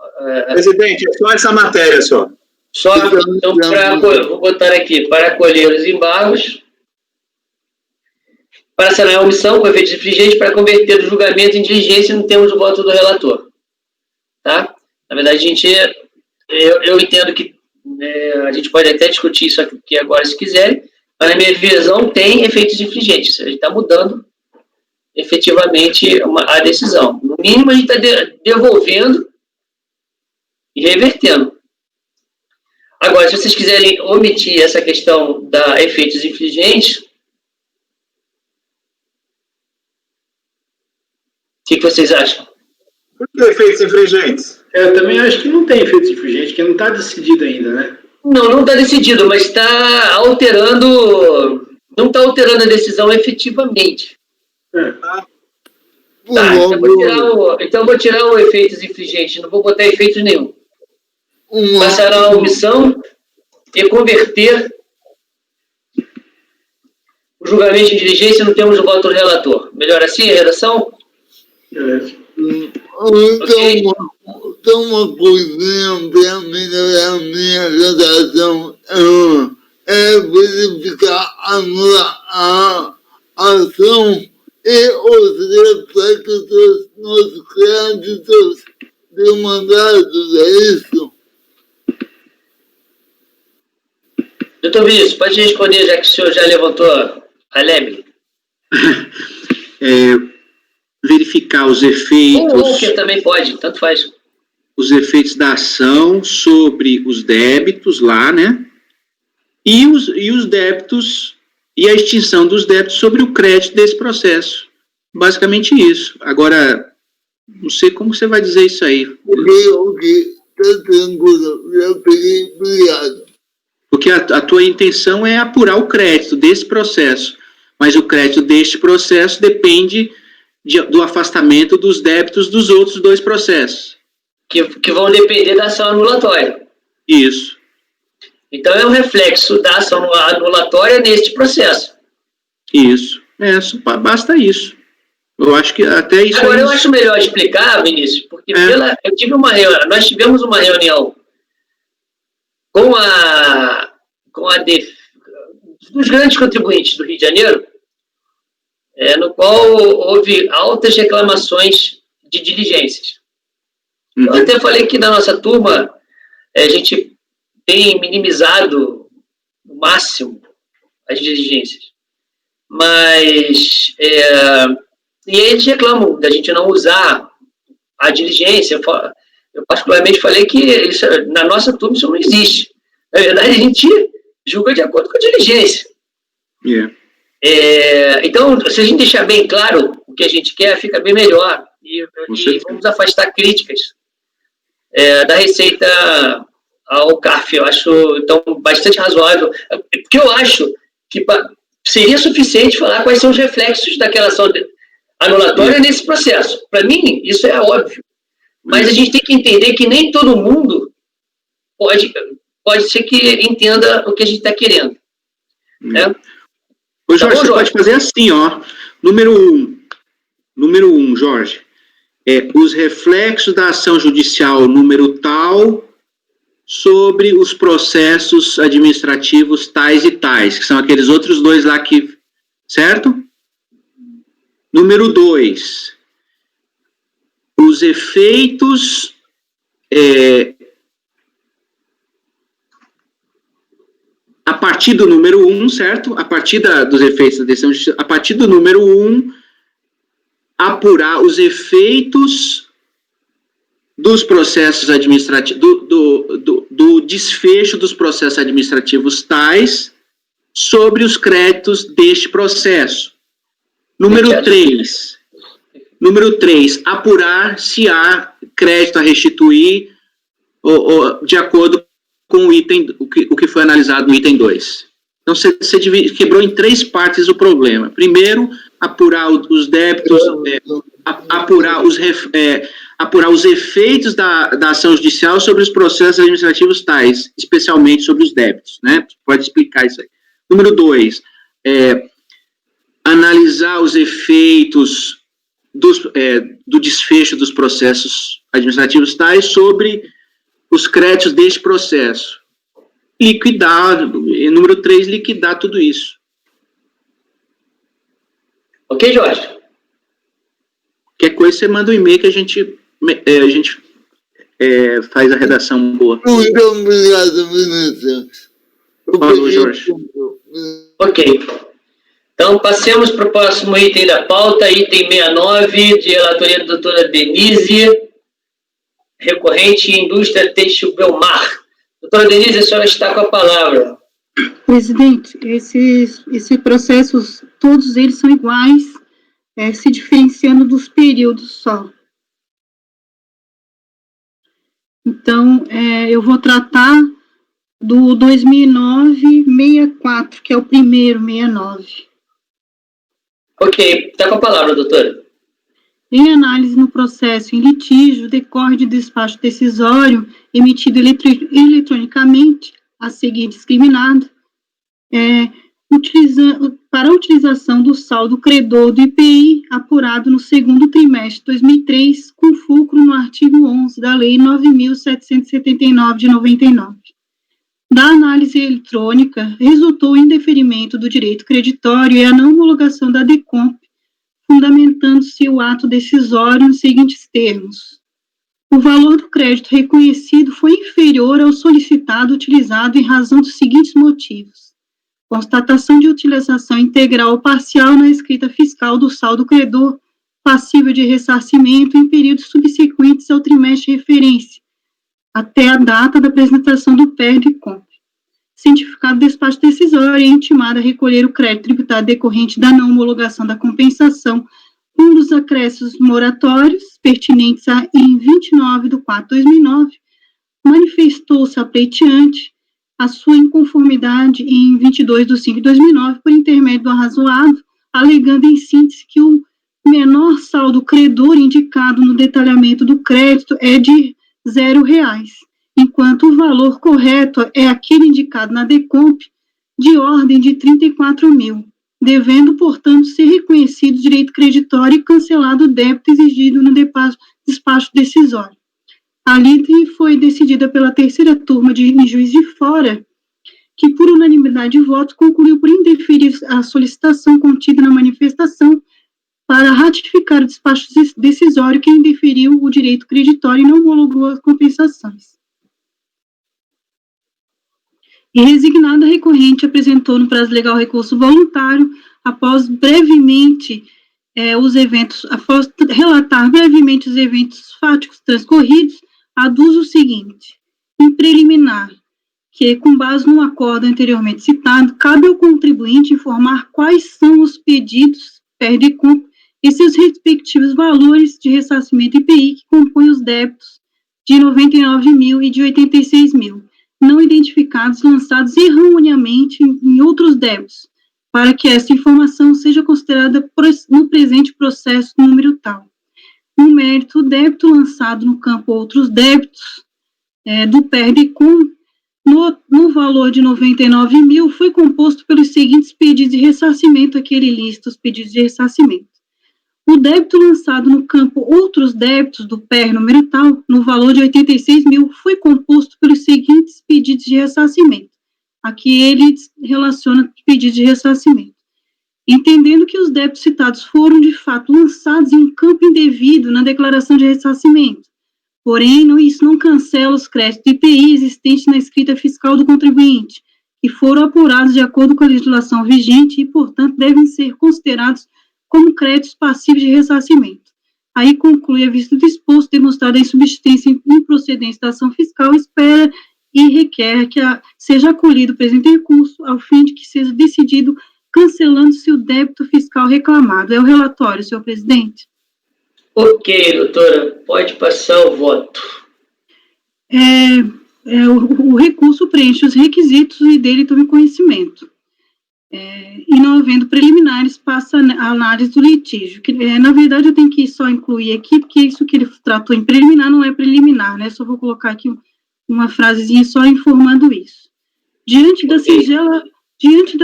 Speaker 2: Presidente, é só essa matéria, só.
Speaker 1: Então, vou botar aqui, para acolher os embargos, para sanar a omissão com efeitos infringentes, para converter o julgamento em diligência no termo do voto do relator. Tá? Na verdade, eu entendo que a gente pode até discutir isso aqui agora, se quiserem, mas na minha visão tem efeitos infringentes. A gente está mudando efetivamente a decisão. No mínimo, a gente está devolvendo e revertendo. Agora, se vocês quiserem omitir essa questão da efeitos infringentes, o que vocês acham?
Speaker 2: Por que efeitos infringentes?
Speaker 11: Eu também acho que não tem efeitos infringentes, que não está decidido ainda, né?
Speaker 1: Não está decidido, mas está alterando... Não está alterando a decisão efetivamente. Tá, então eu vou tirar o efeitos infringentes, não vou botar efeitos nenhum. Passar a omissão e converter o julgamento de diligência no termos do voto do relator. Melhor assim a redação?
Speaker 6: Okay. Então, uma coisinha para melhorar a minha redação é verificar a ação e os reflexos nos créditos demandados, é isso?
Speaker 1: Doutor Vinícius, pode responder, já que o senhor já levantou a lebre.
Speaker 5: Verificar os efeitos...
Speaker 1: Ou que também pode, tanto faz.
Speaker 5: Os efeitos da ação sobre os débitos lá, né? E os débitos, e a extinção dos débitos sobre o crédito desse processo. Basicamente isso. Agora, não sei como você vai dizer isso aí.
Speaker 6: Ok, tá tranquilo, já peguei, obrigado.
Speaker 5: Porque a tua intenção é apurar o crédito desse processo, mas o crédito deste processo depende do afastamento dos débitos dos outros dois processos.
Speaker 1: Que vão depender da ação anulatória.
Speaker 5: Isso.
Speaker 1: Então é um reflexo da ação anulatória neste processo.
Speaker 5: Isso. Basta isso. Eu acho que até isso...
Speaker 1: Agora, eu acho melhor explicar, Vinícius, porque eu tive nós tivemos uma reunião dos grandes contribuintes do Rio de Janeiro, no qual houve altas reclamações de diligências. Eu até falei que na nossa turma a gente tem minimizado o máximo as diligências. Mas, e eles reclamam da gente não usar a diligência. Eu particularmente falei que na nossa turma isso não existe. Na verdade, a gente julga de acordo com a diligência. Então, se a gente deixar bem claro o que a gente quer, fica bem melhor. E vamos afastar críticas da Receita ao CARF. Eu acho, então, bastante razoável. Porque eu acho que seria suficiente falar quais são os reflexos daquela ação anulatória nesse processo. Para mim, isso é óbvio. Mas a gente tem que entender que nem todo mundo pode ser que entenda o que a gente está querendo. Né?
Speaker 5: Ô, Jorge, você pode fazer assim, ó. Número 1, Jorge. Os reflexos da ação judicial número tal sobre os processos administrativos tais e tais, que são aqueles outros dois lá que... Certo? Número 2. Os efeitos... a partir do número 1, certo? A partir dos efeitos da decisão judicial, a partir do número 1, apurar os efeitos dos processos administrativos, do desfecho dos processos administrativos tais sobre os créditos deste processo. Número 3, apurar se há crédito a restituir de acordo com o que foi analisado no item 2. Então, você quebrou em 3 partes o problema. Primeiro, apurar os débitos, apurar os efeitos da ação judicial sobre os processos administrativos tais, especialmente sobre os débitos, né? Pode explicar isso aí. Número 2, analisar os efeitos do desfecho dos processos administrativos tais sobre os créditos deste processo. Liquidar, número 3, liquidar tudo isso.
Speaker 1: Ok, Jorge?
Speaker 5: Qualquer coisa, você manda um e-mail que a gente faz a redação boa.
Speaker 6: Muito obrigado, Vinícius.
Speaker 5: Falou, Jorge.
Speaker 1: Ok. Então, passemos para o próximo item da pauta, item 69, de relatoria da doutora Denise, recorrente indústria têxtil Belmar. Doutora Denise, a senhora está com a palavra.
Speaker 7: Presidente, esses processos, todos eles são iguais, se diferenciando dos períodos só. Então, eu vou tratar do 2009-64, que é o primeiro, 69.
Speaker 1: Ok, está com a palavra, doutora.
Speaker 7: em análise no processo em litígio, decorre de despacho decisório emitido eletronicamente, a seguir discriminado, para a utilização do saldo credor do IPI apurado no segundo trimestre de 2003, com fulcro no artigo 11 da Lei 9.779, de 99. Da análise eletrônica, resultou o indeferimento do direito creditório e a não homologação da DECOMP, fundamentando-se o ato decisório nos seguintes termos: o valor do crédito reconhecido foi inferior ao solicitado utilizado em razão dos seguintes motivos: constatação de utilização integral ou parcial na escrita fiscal do saldo credor passível de ressarcimento em períodos subsequentes ao trimestre de referência, até a data da apresentação do PER-DECOMP. Cientificado despacho decisório e intimado a recolher o crédito tributado decorrente da não homologação da compensação, um dos acréscimos moratórios pertinentes em 29/4/2009, manifestou-se a pleiteante a sua inconformidade em 22/5/2009 por intermédio do arrazoado, alegando em síntese que o menor saldo credor indicado no detalhamento do crédito é de R$0, enquanto o valor correto é aquele indicado na DECOMP, de ordem de 34 mil, devendo, portanto, ser reconhecido o direito creditório e cancelado o débito exigido no despacho decisório. A lide foi decidida pela terceira turma em Juiz de Fora, que, por unanimidade de votos, concluiu por indeferir a solicitação contida na manifestação para ratificar o despacho decisório que indeferiu o direito creditório e não homologou as compensações. E resignada, a recorrente apresentou no prazo legal recurso voluntário, após relatar brevemente os eventos fáticos transcorridos, aduz o seguinte: em preliminar, que, com base no acordo anteriormente citado, cabe ao contribuinte informar quais são os pedidos PER-DECOMP e seus respectivos valores de ressarcimento IPI que compõem os débitos de 99 mil e de 86 mil, não identificados, lançados erroneamente em outros débitos, para que essa informação seja considerada no presente processo número tal. No mérito, o débito lançado no campo outros débitos do PER-DECOMP, no valor de 99 mil, foi composto pelos seguintes pedidos de ressarcimento, aqui ele lista os pedidos de ressarcimento. O débito lançado no campo outros débitos do PER número tal, no valor de 86 mil, foi composto pelos seguintes pedidos de ressarcimento. Aqui ele relaciona os pedidos de ressarcimento. Entendendo que os débitos citados foram, de fato, lançados em um campo indevido na declaração de ressarcimento, porém, isso não cancela os créditos de IPI existentes na escrita fiscal do contribuinte, que foram apurados de acordo com a legislação vigente e, portanto, devem ser considerados como créditos passivos de ressarcimento. Aí conclui a vista do exposto, demonstrada a insubsistência e improcedência da ação fiscal, espera e requer que seja acolhido o presente recurso, ao fim de que seja decidido cancelando-se o débito fiscal reclamado. É o relatório, senhor presidente.
Speaker 1: Ok, doutora, pode passar o voto.
Speaker 7: O recurso preenche os requisitos e dele tome conhecimento. E não havendo preliminares, passa a análise do litígio. Na verdade, eu tenho que só incluir aqui, porque isso que ele tratou em preliminar não é preliminar, né? Só vou colocar aqui uma frasezinha só informando isso. Diante da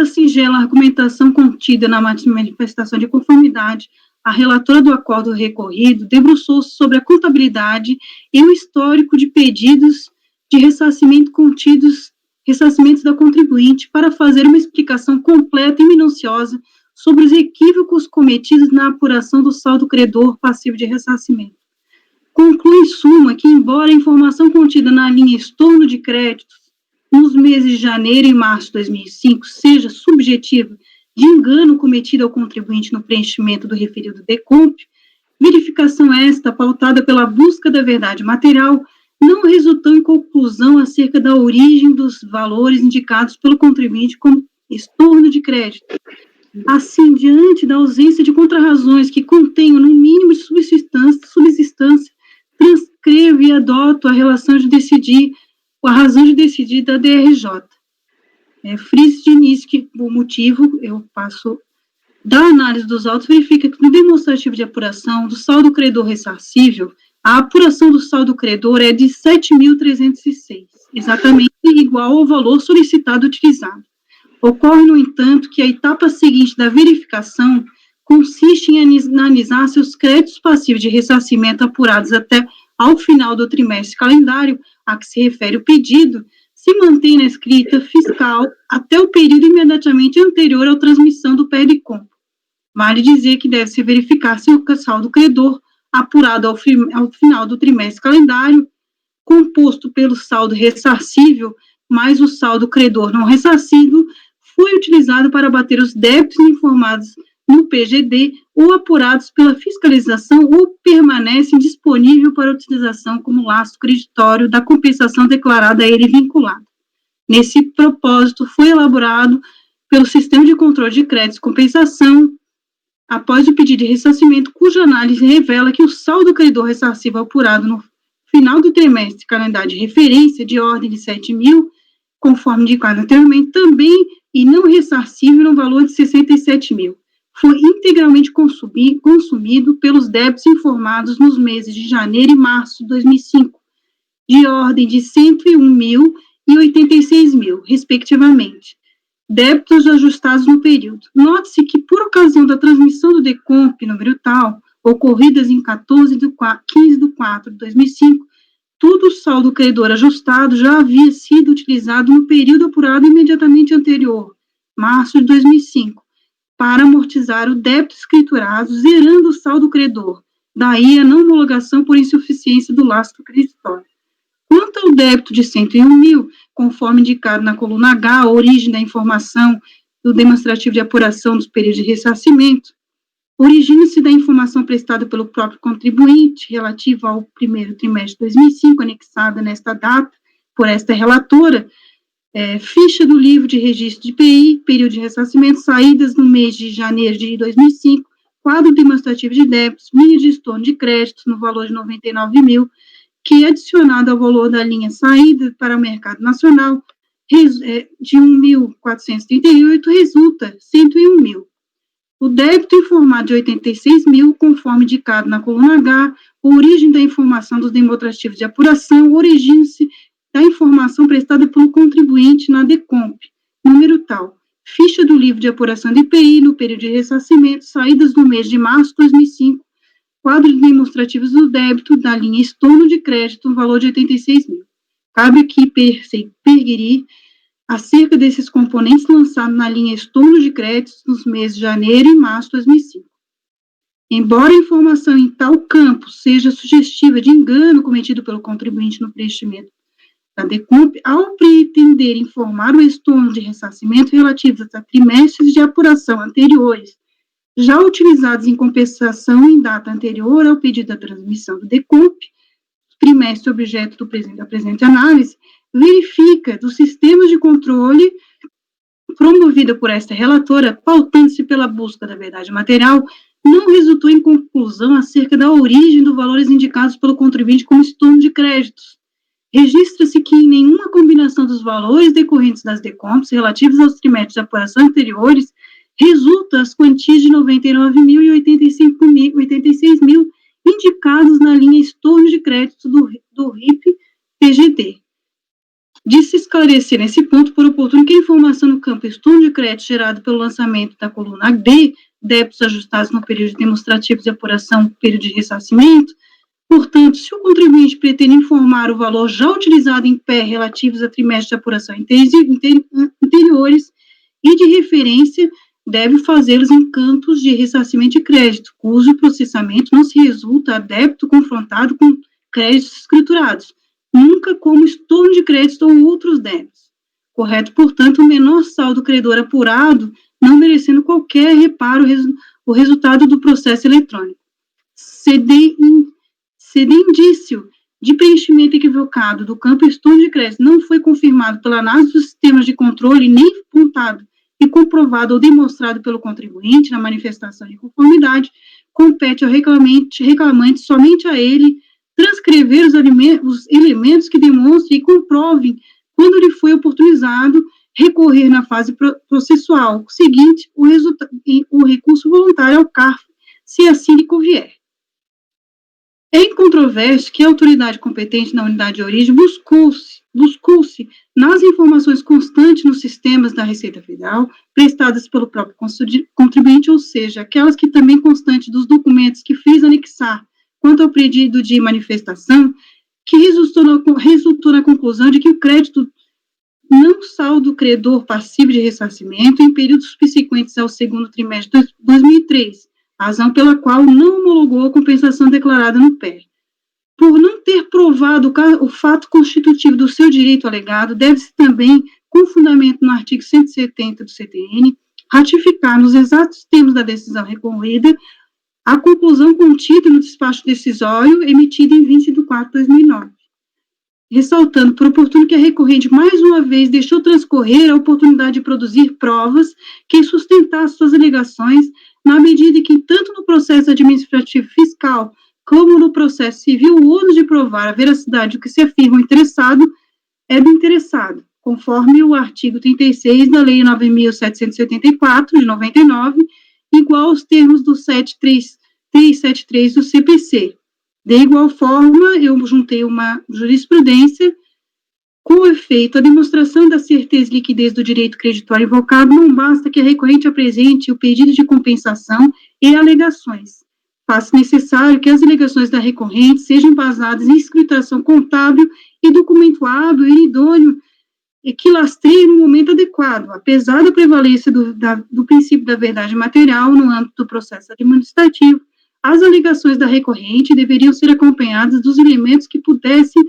Speaker 7: singela argumentação contida na manifestação de conformidade, a relatora do acordo recorrido debruçou-se sobre a contabilidade e o histórico de pedidos de ressarcimento ressarcimentos da contribuinte, para fazer uma explicação completa e minuciosa sobre os equívocos cometidos na apuração do saldo credor passivo de ressarcimento. Conclui, em suma, que, embora a informação contida na linha estorno de créditos nos meses de janeiro e março de 2005 seja subjetiva de engano cometido ao contribuinte no preenchimento do referido DECOMP, verificação esta, pautada pela busca da verdade material, não resultou em conclusão acerca da origem dos valores indicados pelo contribuinte como estorno de crédito. Assim, diante da ausência de contrarrazões que contenham, no mínimo, de subsistância, transcrevo e adoto a razão de decidir da DRJ. Frise de início que o motivo, eu passo da análise dos autos, verifica que no demonstrativo de apuração do saldo credor ressarcível, a apuração do saldo credor é de 7.306, exatamente igual ao valor solicitado utilizado. Ocorre, no entanto, que a etapa seguinte da verificação consiste em analisar se os créditos passivos de ressarcimento apurados até ao final do trimestre calendário a que se refere o pedido se mantém na escrita fiscal até o período imediatamente anterior à transmissão do PERDECOMP. Vale dizer que deve-se verificar se o saldo credor apurado ao final do trimestre calendário, composto pelo saldo ressarcível mais o saldo credor não ressarcido, foi utilizado para abater os débitos informados no PGD ou apurados pela fiscalização ou permanecem disponível para utilização como lastro creditório da compensação declarada a ele vinculada. Nesse propósito, foi elaborado pelo Sistema de Controle de Créditos e Compensação, após o pedido de ressarcimento, cuja análise revela que o saldo credor ressarcível apurado no final do trimestre calendário de referência de ordem de 7.000, conforme indicado anteriormente, também e não ressarcível no valor de 67.000. Foi integralmente consumido pelos débitos informados nos meses de janeiro e março de 2005, de ordem de 101.000 e 86.000, respectivamente. Débitos ajustados no período. Note-se que, por ocasião da transmissão do DECOMP número tal, ocorridas em 15 de 4 de 2005, todo o saldo credor ajustado já havia sido utilizado no período apurado imediatamente anterior, março de 2005, para amortizar o débito escriturado, zerando o saldo credor. Daí a não homologação por insuficiência do lastro creditório. Quanto ao débito de 101.000, conforme indicado na coluna H, a origem da informação do demonstrativo de apuração dos períodos de ressarcimento, origina-se da informação prestada pelo próprio contribuinte relativa ao primeiro trimestre de 2005, anexada nesta data por esta relatora, ficha do livro de registro de IPI, período de ressarcimento, saídas no mês de janeiro de 2005, quadro demonstrativo de débitos, linha de estorno de créditos no valor de 99.000, que, adicionado ao valor da linha saída para o mercado nacional, de 1.438, resulta 101.000. O débito informado de 86.000, conforme indicado na coluna H, a origem da informação dos demonstrativos de apuração, origina-se da informação prestada pelo contribuinte na DECOMP, número tal, ficha do livro de apuração de IPI no período de ressarcimento, saídas no mês de março de 2005, quadro de demonstrativos do débito da linha estorno de crédito, no valor de 86.000. Cabe aqui perquirir acerca desses componentes lançados na linha estorno de créditos nos meses de janeiro e março de 2005. Embora a informação em tal campo seja sugestiva de engano cometido pelo contribuinte no preenchimento da DECOMP, ao pretender informar o estorno de ressarcimento relativos a trimestres de apuração anteriores, já utilizados em compensação em data anterior ao pedido da transmissão do DECOMP, trimestre objeto da presente análise, verifica dos sistemas de controle promovida por esta relatora, pautando-se pela busca da verdade material, não resultou em conclusão acerca da origem dos valores indicados pelo contribuinte como estorno de créditos. Registra-se que em nenhuma combinação dos valores decorrentes das DECOMPs relativos aos trimestres de apuração anteriores resulta as quantias de 99.000 e 86.000 indicados na linha estorno de créditos do RIP-PGD. De se esclarecer nesse ponto, por oportuno, que a informação no campo estorno de crédito gerado pelo lançamento da coluna D, débitos ajustados no período de demonstrativos de apuração, período de ressarcimento, portanto, se o contribuinte pretende informar o valor já utilizado em pé relativos a trimestres de apuração anteriores e de referência, deve fazê-los em campos de ressarcimento de crédito, cujo processamento não se resulta a débito confrontado com créditos escriturados, nunca como estorno de crédito ou outros débitos. Correto, portanto, o menor saldo credor apurado, não merecendo qualquer reparo o resultado do processo eletrônico. CD indício de preenchimento equivocado do campo estorno de crédito não foi confirmado pela análise dos sistemas de controle, nem apontado e comprovado ou demonstrado pelo contribuinte na manifestação de conformidade, compete ao reclamante somente a ele transcrever os elementos que demonstrem e comprovem quando lhe foi oportunizado recorrer na fase processual seguinte o recurso voluntário ao CARF, se assim lhe convier. É incontroverso que a autoridade competente na unidade de origem buscou-se nas informações constantes nos sistemas da Receita Federal, prestadas pelo próprio contribuinte, ou seja, aquelas que também constantes dos documentos que fez anexar quanto ao pedido de manifestação, que resultou na conclusão de que o crédito não saldo o credor passivo de ressarcimento em períodos subsequentes ao segundo trimestre de 2003, razão pela qual não homologou a compensação declarada no PER. Por não ter provado o fato constitutivo do seu direito alegado, deve-se também, com fundamento no artigo 170 do CTN, ratificar nos exatos termos da decisão recorrida a conclusão contida no despacho decisório emitido em 20 de 4 de 2009. Ressaltando por oportuno que a recorrente, mais uma vez, deixou transcorrer a oportunidade de produzir provas que sustentassem suas alegações, na medida em que, tanto no processo administrativo fiscal como no processo civil, o ônus de provar a veracidade do que se afirma o interessado é do interessado, conforme o artigo 36 da Lei 9.774, de 99, igual aos termos do 7373 do CPC. De igual forma, eu juntei uma jurisprudência com efeito, a demonstração da certeza e liquidez do direito creditório invocado não basta que a recorrente apresente o pedido de compensação e alegações. Faz-se necessário que as alegações da recorrente sejam embasadas em escrituração contábil e documento hábil e idôneo e que lastreie no momento adequado, apesar da prevalência do princípio da verdade material no âmbito do processo administrativo. As alegações da recorrente deveriam ser acompanhadas dos elementos que pudessem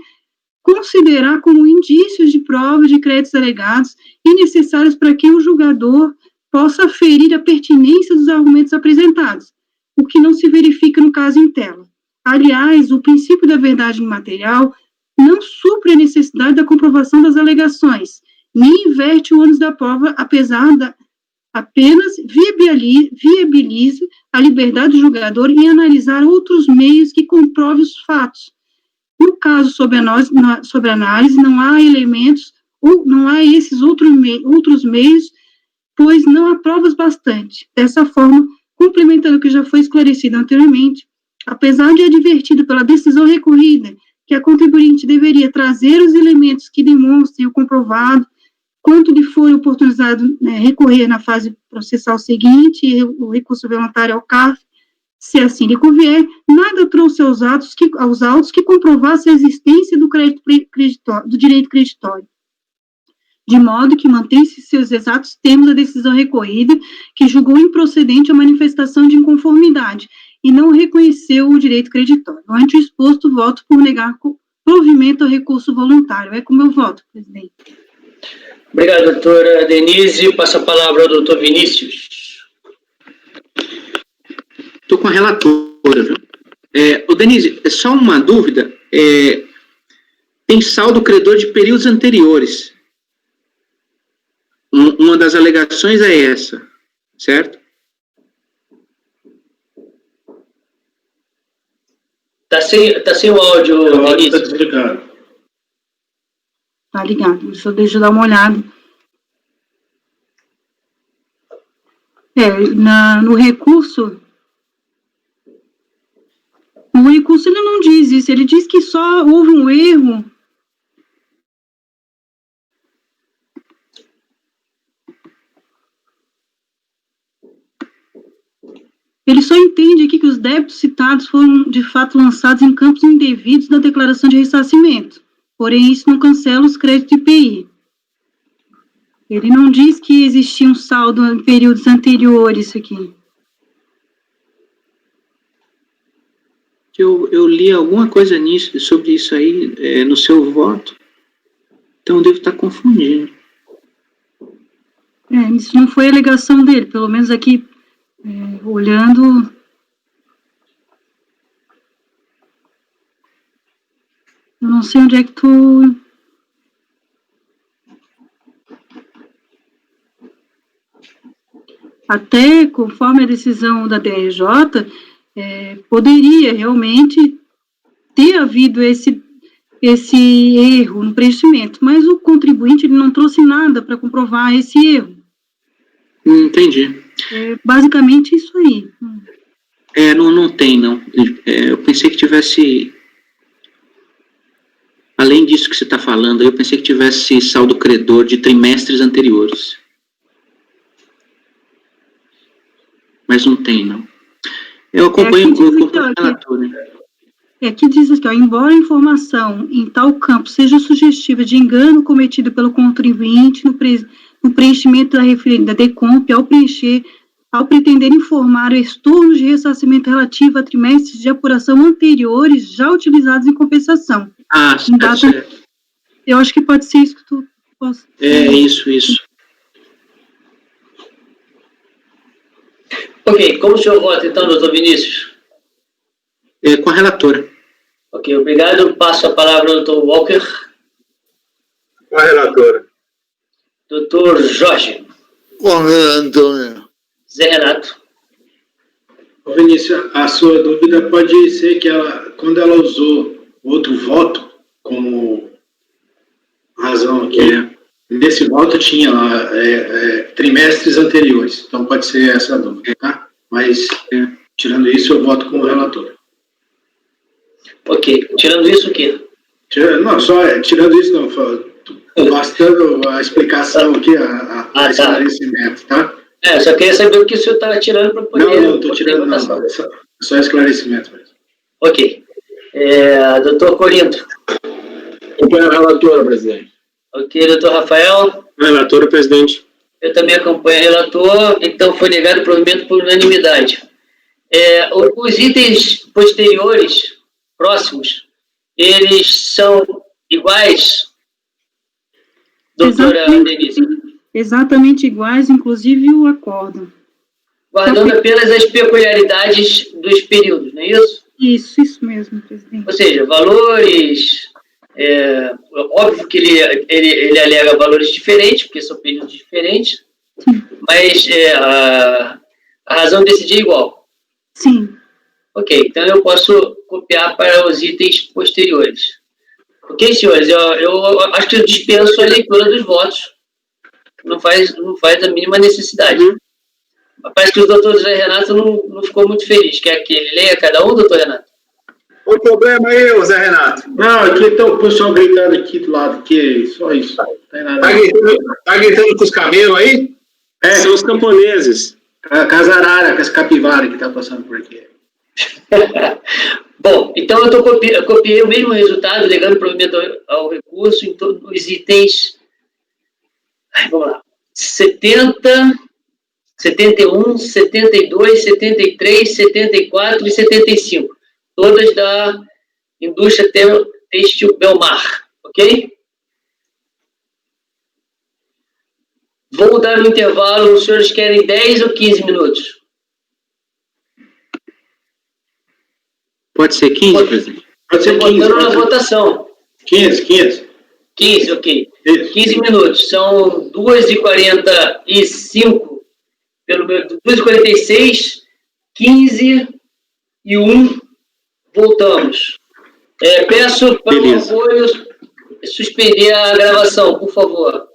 Speaker 7: considerar como indícios de prova de créditos alegados e necessários para que o julgador possa aferir a pertinência dos argumentos apresentados, o que não se verifica no caso em tela. Aliás, o princípio da verdade material não supre a necessidade da comprovação das alegações, nem inverte o ônus da prova, apenas viabiliza a liberdade do julgador em analisar outros meios que comprovem os fatos. No caso, sob análise, não há elementos, ou não há esses outros meios, pois não há provas bastante. Dessa forma, complementando o que já foi esclarecido anteriormente, apesar de advertido pela decisão recorrida que a contribuinte deveria trazer os elementos que demonstrem o comprovado, quanto lhe for oportunizado recorrer na fase processal seguinte, o recurso voluntário ao CARF, se assim lhe convier, nada trouxe aos autos que comprovasse a existência do direito creditório, de modo que mantém-se seus exatos termos a decisão recorrida, que julgou improcedente a manifestação de inconformidade e não reconheceu o direito creditório. Ante o exposto, voto por negar provimento ao recurso voluntário. É como eu voto, presidente.
Speaker 1: Obrigado, doutora Denise. Passo a palavra ao doutor Vinícius.
Speaker 5: Estou com a relatora, viu? Denise, é só uma dúvida. Tem saldo credor de períodos anteriores. Uma das alegações é essa, certo?
Speaker 1: Tá sem o áudio, Denise.
Speaker 11: Está desligado.
Speaker 7: Tá ligado, deixa eu dar uma olhada. No recurso... O recurso, ele não diz isso, ele diz que só houve um erro. Ele só entende aqui que os débitos citados foram, de fato, lançados em campos indevidos da declaração de ressarcimento. Porém, isso não cancela os créditos IPI. Ele não diz que existia um saldo em períodos anteriores aqui.
Speaker 5: Eu li alguma coisa sobre isso aí no seu voto, então eu devo estar confundindo.
Speaker 7: Isso não foi a alegação dele, pelo menos aqui, olhando... Eu não sei onde é que tu... Até, conforme a decisão da DRJ, poderia realmente ter havido esse esse erro no preenchimento, mas o contribuinte ele não trouxe nada para comprovar esse erro.
Speaker 5: Entendi.
Speaker 7: É basicamente isso aí.
Speaker 5: Não tem, não. Eu pensei que tivesse... Além disso que você está falando, eu pensei que tivesse saldo credor de trimestres anteriores. Mas não tem, não. Eu acompanho o relator, né?
Speaker 7: Aqui diz assim, ó, embora a informação em tal campo seja sugestiva de engano cometido pelo contribuinte no preenchimento da referida DECOMP, ao pretender informar o estorno de ressarcimento relativo a trimestres de apuração anteriores já utilizados em compensação.
Speaker 5: Certo.
Speaker 7: Eu acho que pode ser isso que tu possa...
Speaker 5: Isso.
Speaker 1: Ok, como o senhor vota, então, doutor Vinícius?
Speaker 5: Com a relatora.
Speaker 1: Ok, obrigado. Passo a palavra ao doutor Walker.
Speaker 2: Com a relatora.
Speaker 1: Doutor Jorge.
Speaker 6: Com a relatora.
Speaker 1: Zé Renato.
Speaker 11: Ô Vinícius, a sua dúvida pode ser que quando ela usou outro voto como razão aqui, nesse voto tinha lá trimestres anteriores, então pode ser essa a dúvida, tá? Mas, tirando isso, eu voto com o relator.
Speaker 1: Ok, tirando isso o quê?
Speaker 11: Tirando isso, não, bastando a explicação aqui, esclarecimento, tá?
Speaker 1: Eu só queria saber o que o senhor estava tirando para poder...
Speaker 11: Não estou tirando nada, só esclarecimento mesmo.
Speaker 1: Ok. Doutor Corinto.
Speaker 3: Acompanho a relatora, presidente.
Speaker 1: Ok, doutor Rafael.
Speaker 8: Relatora, presidente.
Speaker 1: Eu também acompanho a relator, então foi negado o provimento por unanimidade. Os itens posteriores, próximos, eles são iguais, doutora Denise?
Speaker 7: Exatamente iguais, inclusive o acórdão.
Speaker 1: Guardando apenas as peculiaridades dos períodos, não é isso?
Speaker 7: Isso mesmo, presidente.
Speaker 1: Ou seja, valores... óbvio que ele alega valores diferentes, porque são períodos diferentes, mas a razão de decidir é igual.
Speaker 7: Sim.
Speaker 1: Ok, então eu posso copiar para os itens posteriores. Ok, senhores, eu acho que eu dispenso a leitura dos votos. Não faz a mínima necessidade. Parece que o doutor Zé Renato não ficou muito feliz. Quer que ele leia cada um, doutor Renato?
Speaker 2: O problema é eu, Zé Renato.
Speaker 11: Não, aqui está o pessoal gritando aqui do lado, que só isso. Não tem nada.
Speaker 2: Tá gritando com os camelos aí?
Speaker 8: São os camponeses.
Speaker 11: Com as araras, com as capivaras que está passando por aqui.
Speaker 1: Bom, então eu copiei o mesmo resultado, legando provimento ao recurso em todos os itens. Vamos lá. 70, 71, 72, 73, 74 e 75. Todas da indústria têxtil Belmar, ok? Vou dar um intervalo, os senhores querem 10 ou 15 minutos?
Speaker 5: Pode ser 15, presidente?
Speaker 11: Pode ser 15.
Speaker 1: Botando na votação.
Speaker 11: 15,
Speaker 1: ok.
Speaker 11: Isso.
Speaker 1: 15 minutos, são 2h45, pelo menos 2h46, 15 e 1, voltamos. Peço para o apoio suspender a gravação, por favor.